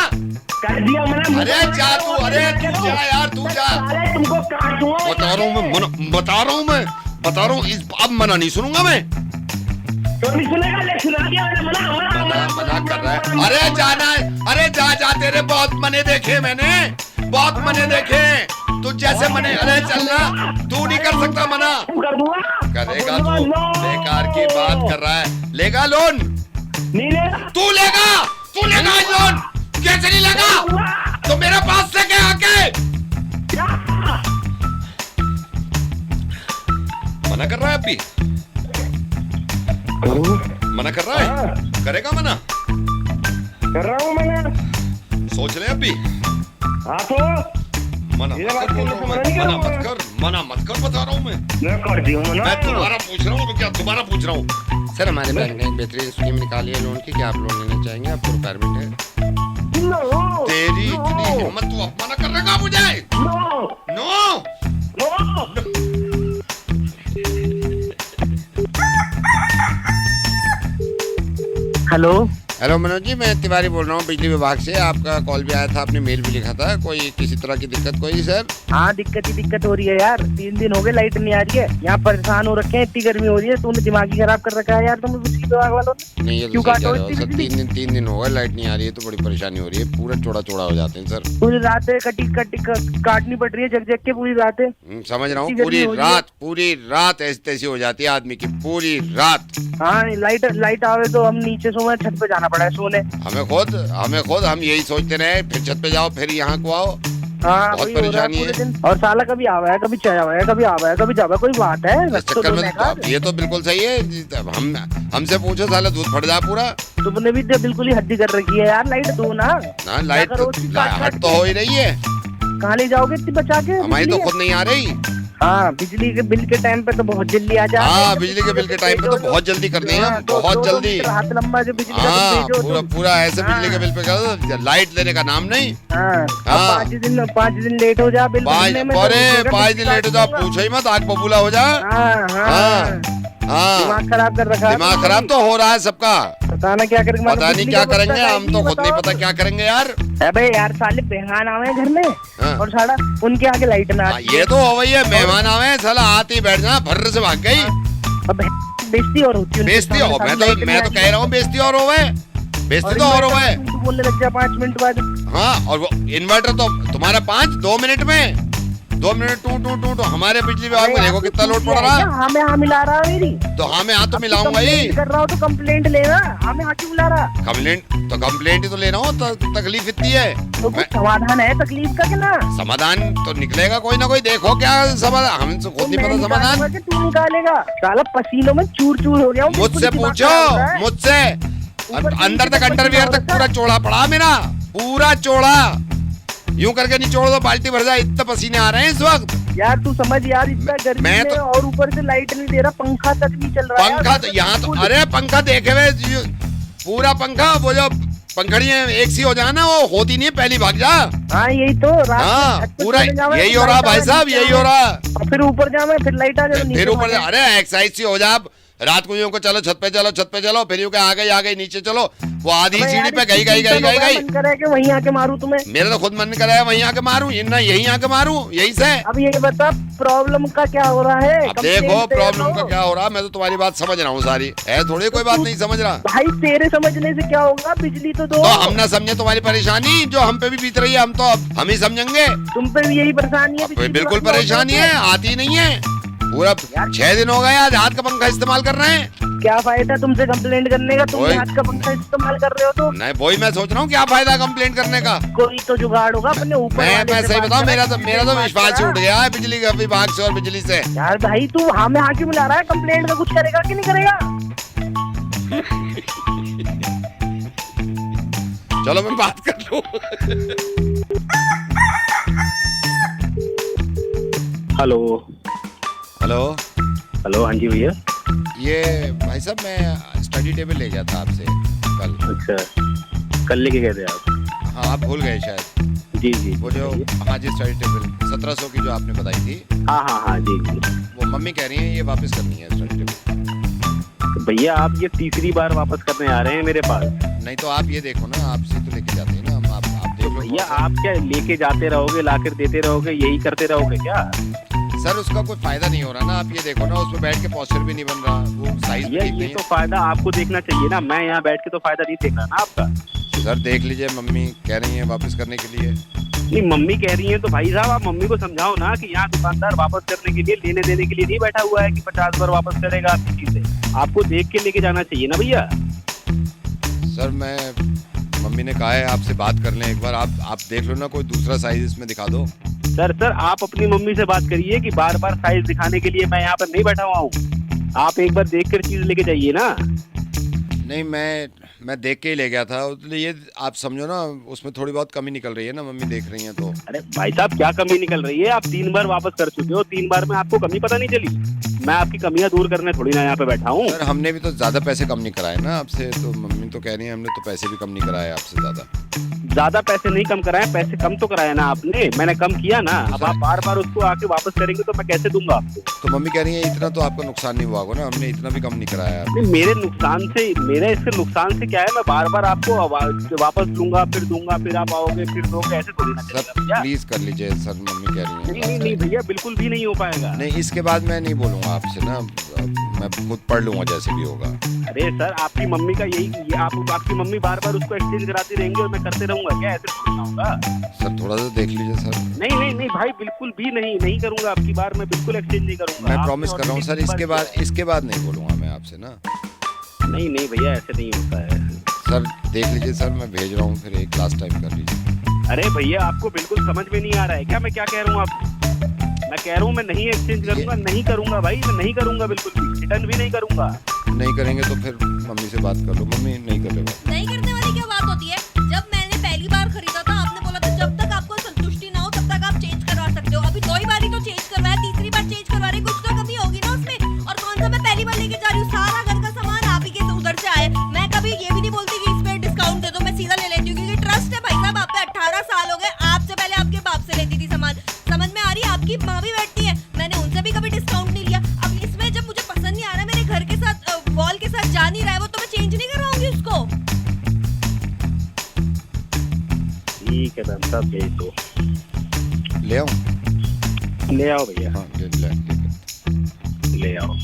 कर दिया मना। अरे जा तू, अरे तू जा यार, तू जा। अरे तुमको काट दूंगा। बता रहा हूँ मैं, बता रहा हूँ इस अब मना नहीं सुनूंगा मैं। तो नहीं सुनेगा, ले सुना दिया मैंने मना मना कर रहा है। अरे जाना है, अरे जा तेरे बहुत मने देखे मैंने, बहुत मने देखे तू जैसे मने। अरे चलना, तू नहीं कर सकता मना। कर दूंगा। करेगा तू, बेकार की बात कर रहा है। लेगा लोन? नहीं लेगा। तू लेगा लोन? कैसे नहीं लेगा? तो मेरे पास से क्या आके मना कर रहा है अभी, मना कर रहा है, करेगा मना? कर रहा हूँ मैंने। सोच ले अभी, हाँ तो मना मत कर, मना मत कर, बता रहा हूँ मैं कर दिया मना। मैं तुम्हारा पूछ रहा हूँ, तो क्या दोबारा पूछ रहा हूँ? सर हमारे बैंक ने एक बेहतरीन स्कीम निकाली है लोन की, क्या आप लोन लेना चाहेंगे? आपको रिक्वायरमेंट है? तेरी इतनी हिम्मत, तू अब मना करेगा मुझे? No. Hello hello Manoj ji, मैं तिवारी बोल रहा हूँ बिजली विभाग से। आपका कॉल भी आया था, आपने मेल भी लिखा था, कोई किसी तरह की दिक्कत कोई सर? हाँ दिक्कत हो रही है यार, 3 दिन हो गए लाइट नहीं आ रही है, यहाँ परेशान हो रखे हैं, इतनी गर्मी हो रही है, तूने दिमाग ही खराब कर रखा है यार तुम बिजली विभाग वालों ने। नहीं, ये क्यों तो सही काटो कह रहे हो इतनी सर, 3 दिन हो गए लाइट नहीं आ रही है, तो बड़ी परेशानी हो रही है, पूरा चौड़ा हो जाते हैं सर। पूरी रातें काटनी पड़ रही है, जग के पूरी रातें। समझ रहा हूँ, इतनी गर्मी पूरी रात ऐसी तैसी हो जाती है आदमी की, पूरी रात। हाँ लाइट आवे तो हम नीचे सोए, छत पे जाना पड़ा है सोने। हमें खुद हम यही सोचते रहे, फिर छत पे जाओ, फिर यहाँ को आओ। हाँ बहुत परेशानी है। और साला कभी आवा है, कभी चला है, कभी आवा है, कभी जावा, कोई बात है? इस चक्कर में तो ये तो बिल्कुल सही है, हमसे पूछो, साला दूध फट जाए पूरा। तुमने भी बिल्कुल ही हद्दी कर रखी है यार, लाइट दो ना। लाइट हट तो हो ही रही है, कहाँ ले जाओगे इतनी बचा के? हमारी तो खुद नहीं आ रही। हाँ बिजली के बिल के टाइम पे तो बहुत जल्दी आ जाए। हाँ बिजली के बिल के टाइम पे तो बहुत जल्दी करते हैं हम, बहुत जल्दी। हाथ लंबा जो बिजली का हाँ बिल भेजो पूरा ऐसे बिजली के बिल पे कर, लाइट लेने का नाम नहीं। हाँ 5 दिन लेट हो जा बिल भरने में। 5 दिन लेट हो जा, पूछो ही मत, आग बबूला हो जा। हाँ दिमाग खराब कर रखा है। दिमाग खराब तो हो रहा है सबका, पता नहीं क्या करेंगे, पता नहीं क्या करेंगे, हम तो खुद नहीं पता क्या करेंगे यार। अबे यार साले मेहमान आवे घर में और साला उनके आगे लाइट ना। ये तो हो गई है, मेहमान आवे, साला आते ही बैठ जा, भर्र से भाग गई। अब बेइज्जती और होती है उनके बेइज्जती हो, सामने, मैं तो कह रहा हूँ बेइज्जती और हो है, बेइज्जती तो और हो है। तू बोलने लग जा 5 मिनट बाद। हाँ, और वो इन्वर्टर तो तुम्हारा 2 मिनट में 2 मिनट टू हमारे बिजली विभाग में देखो कितना लोड पड़ रहा है। हाँ मैं हाँ मिला रहा है मेरी। तो हाँ मैं हाँ तो मिलाऊंगा ही। कंप्लेंट कर रहा हूँ तो कंप्लेंट लेना, हाँ मैं हाँ क्यों मिला रहा? कंप्लेंट ही तो लेना हो, तकलीफ इतनी है। तो कुछ समाधान है तकलीफ का कि ना? समाधान तो निकलेगा कोई ना कोई, देखो क्या समाधान, हमें तो खुद नहीं पता समाधान। तू निकालेगा, साला पसीनों में चूर चूर हो गया हूँ। मुझसे पूछो, मुझसे अंदर तक अंडरवियर तक पूरा चौड़ा पड़ा मेरा, पूरा चौड़ा, यूं करके निचोड़ दो बाल्टी भर जाए, इतने पसीने आ रहे हैं इस वक्त। यार तू समझ यार, इतना गर्मी मैं में तो- और ऊपर से लाइट नहीं दे रहा, पंखा तक नहीं चल रहा है। पंखा तो यहाँ तो, अरे पंखा देखे हुए पूरा पंखा, वो जो पंखड़ियाँ एक सी हो जाए ना, वो होती नहीं है, पहली भाग जा। हाँ यही तो रात हाँ में छत पे पूरा चले जाओ, यही हो रहा भाई साहब, यही हो रहा। और फिर ऊपर जाओ, फिर लाइट आ जाए, फिर ऊपर अरे एक्सरसाइज सी हो जा, रात को यूं को चलो छत पे चलो, फिर यूं के आ गई नीचे चलो, वो आधी सीढ़ी पे गई। मन करे कि वहीं आके मारूं तुम्हें। मेरा तो खुद मन कर रहा है वहीं आके मारूं, ना यहीं आके मारूं, यही से। अब ये बता प्रॉब्लम का क्या हो रहा है? अब देखो प्रॉब्लम का क्या हो रहा है, मैं तो तुम्हारी बात समझ रहा हूँ सारी, है थोड़ी कोई बात नहीं समझ रहा। भाई तेरे समझने से क्या होगा, बिजली तो दो। तो हम ना समझे तुम्हारी परेशानी जो हम पे भी बीत रही है, हम तो अब हम ही समझेंगे। तुम पे भी यही परेशानी है? बिल्कुल परेशानी है, आती नहीं है। पूरा 6 दिन हो गए आज हाथ का पंखा इस्तेमाल कर रहे हैं। क्या फायदा तुमसे कंप्लेंट करने का, तुम हाथ का पंखा इस्तेमाल कर रहे हो तो? नहीं वही मैं सोच रहा हूँ, क्या फायदा कंप्लेंट करने का। कोई तो जुगाड़ होगा अपने ऊपर। मैं सही बताऊँ, मेरा तो विश्वास उठ गया है बिजली विभाग से और बिजली से। यार भाई तू हाँ में हाँ क्यों मिला रहा है? कंप्लेंट का कुछ करेगा कि नहीं करेगा? चलो मैं बात कर लूं। हेलो हेलो हेलो, हाँ जी भैया। ये भाई साहब मैं स्टडी टेबल ले गया था आपसे कल। अच्छा, कल लेके गए थे आप? हाँ आप भूल गए शायद। जी जी। वो जो हाँ जी स्टडी टेबल 1700 की जो आपने बताई थी। हाँ जी जी। वो मम्मी कह रही हैं ये वापस करनी है स्टडी टेबल। तो भैया आप ये तीसरी बार वापस करने आ रहे हैं मेरे पास। नहीं तो आप ये देखो ना, आपसे तो लेके जाते हैं ना हम, आप देख लो। भैया आप क्या लेके जाते रहोगे, लाकर देते रहोगे, यही करते रहोगे क्या? सर उसका कोई फायदा नहीं हो रहा ना, आप ये देखो ना, उसमें बैठ के पोस्टर भी नहीं बन रहा, वो साइज भी ठीक ये नहीं तो फायदा आपको देखना चाहिए ना, मैं यहाँ बैठ के तो फायदा नहीं देख रहा ना आपका। है। सर देख लीजिए, मम्मी कह रही है वापस करने के लिए। नहीं मम्मी कह रही है तो भाई साहब आप मम्मी को समझाओ ना कि यहाँ दुकानदार वापस करने के लिए, लेने देने के लिए नहीं बैठा हुआ है कि 50 बार वापस करेगा आपकी चीजें। आपको देख के लेके जाना चाहिए ना भैया। सर मम्मी ने कहा है आपसे बात कर लें एक बार, आप देख लो ना, कोई दूसरा साइज इसमें दिखा दो। सर आप अपनी मम्मी से बात करिए कि बार बार साइज दिखाने के लिए मैं यहाँ पर नहीं बैठा हुआ हूँ। आप एक बार देख कर चीज लेके जाइए ना। नहीं मैं देख के ही ले गया था, तो ये आप समझो ना, उसमें थोड़ी बहुत कमी निकल रही है ना, मम्मी देख रही हैं तो। अरे भाई साहब क्या कमी निकल रही है? आप 3 बार वापस कर चुके हो, 3 बार में आपको कमी पता नहीं चली? मैं आपकी कमियां दूर करने थोड़ी ना यहाँ पे बैठा हूँ। सर हमने भी तो ज्यादा पैसे कम नहीं कराए ना आपसे, तो मम्मी तो कह रही है हमने तो पैसे भी कम नहीं कराए आपसे ज्यादा पैसे नहीं कम कराए, पैसे कम तो कराए ना आपने, मैंने कम किया ना। अब आप बार बार उसको आके वापस करेंगे तो मैं कैसे दूंगा आपको? तो मम्मी कह रही है इतना तो आपका नुकसान नहीं हुआ होगा ना, हमने इतना भी कम नहीं कराया। नहीं मेरे इसके नुकसान से क्या है? मैं बार बार आपको वापस लूंगा, फिर दूंगा, फिर आप आओगे, फिर दोगे, ऐसे थोड़ी ना सर चलेगा भैया। प्लीज कर लीजिए सर, मम्मी कह रही है। नहीं भैया बिल्कुल भी नहीं हो पाएगा। नहीं इसके बाद मैं नहीं बोलूंगा आपसे ना, मैं खुद पढ़ लूंगा जैसे भी होगा। अरे सर आपकी मम्मी का यही, आपकी मम्मी बार बार उसको एक्सचेंज कराती रहेंगी और मैं करते रहूंगा क्या? ऐसे थोड़ी ना होगा। सर थोड़ा सा देख लीजिए सर। नहीं भाई बिल्कुल भी नहीं करूंगा आपकी बार, मैं बिल्कुल एक्सचेंज नहीं करूंगा। मैं प्रॉमिस कर रहा हूँ सर, इसके बाद नहीं बोलूंगा मैं आपसे ना। नहीं भैया ऐसे नहीं होता है। सर देख लीजिए सर, मैं भेज रहा हूँ, फिर एक लास्ट टाइम कर लीजिए। अरे भैया आपको बिल्कुल समझ में नहीं आ रहा है क्या मैं क्या कह रहा हूँ आपको? मैं कह रहा हूँ मैं नहीं एक्सचेंज करूंगा, नहीं करूंगा भाई, मैं नहीं करूंगा, बिल्कुल भी रिटर्न भी नहीं करूंगा। नहीं करेंगे तो फिर मम्मी से बात कर लो, मम्मी नहीं करेगा। नहीं करने वाली क्या बात होती है? जब मैंने पहली बार खरीदा था आपने बोला था जब तक आपको संतुष्टि ना हो तब तक आप चेंज करवा सकते हो। अभी 2 ही बारी तो चेंज करवाया, तीसरी बार चेंज करवा रहे, कुछ तो कमी होगी ना उसमें। और कौन सा मैं पहली बार लेके जा रही हूँ, सारा घर का सामान आप ही के उधर से आए। मैं कभी ये भी नहीं बोलती कि इस पे डिस्काउंट दे दो, मैं सीधा ले लेती हूँ क्योंकि ट्रस्ट है भाई साहब आप पे। 18 साल हो गए, आपसे पहले आपके बाप से लेती थी सामान। समझ में आ रही है? आपकी माँ भी बैठती है, मैंने उनसे भी कभी डिस्काउंट नहीं लिया। अब इसमें जब मुझे पसंद नहीं आ रहा, मेरे घर के साथ वॉल के साथ जा नहीं रहा है वो, तो मैं चेंज नहीं करवाऊंगी उसको। ठीक है मैम साहब भेज दो। ले आऊँ? ले आओ भैया। हाँ ले ले आओ।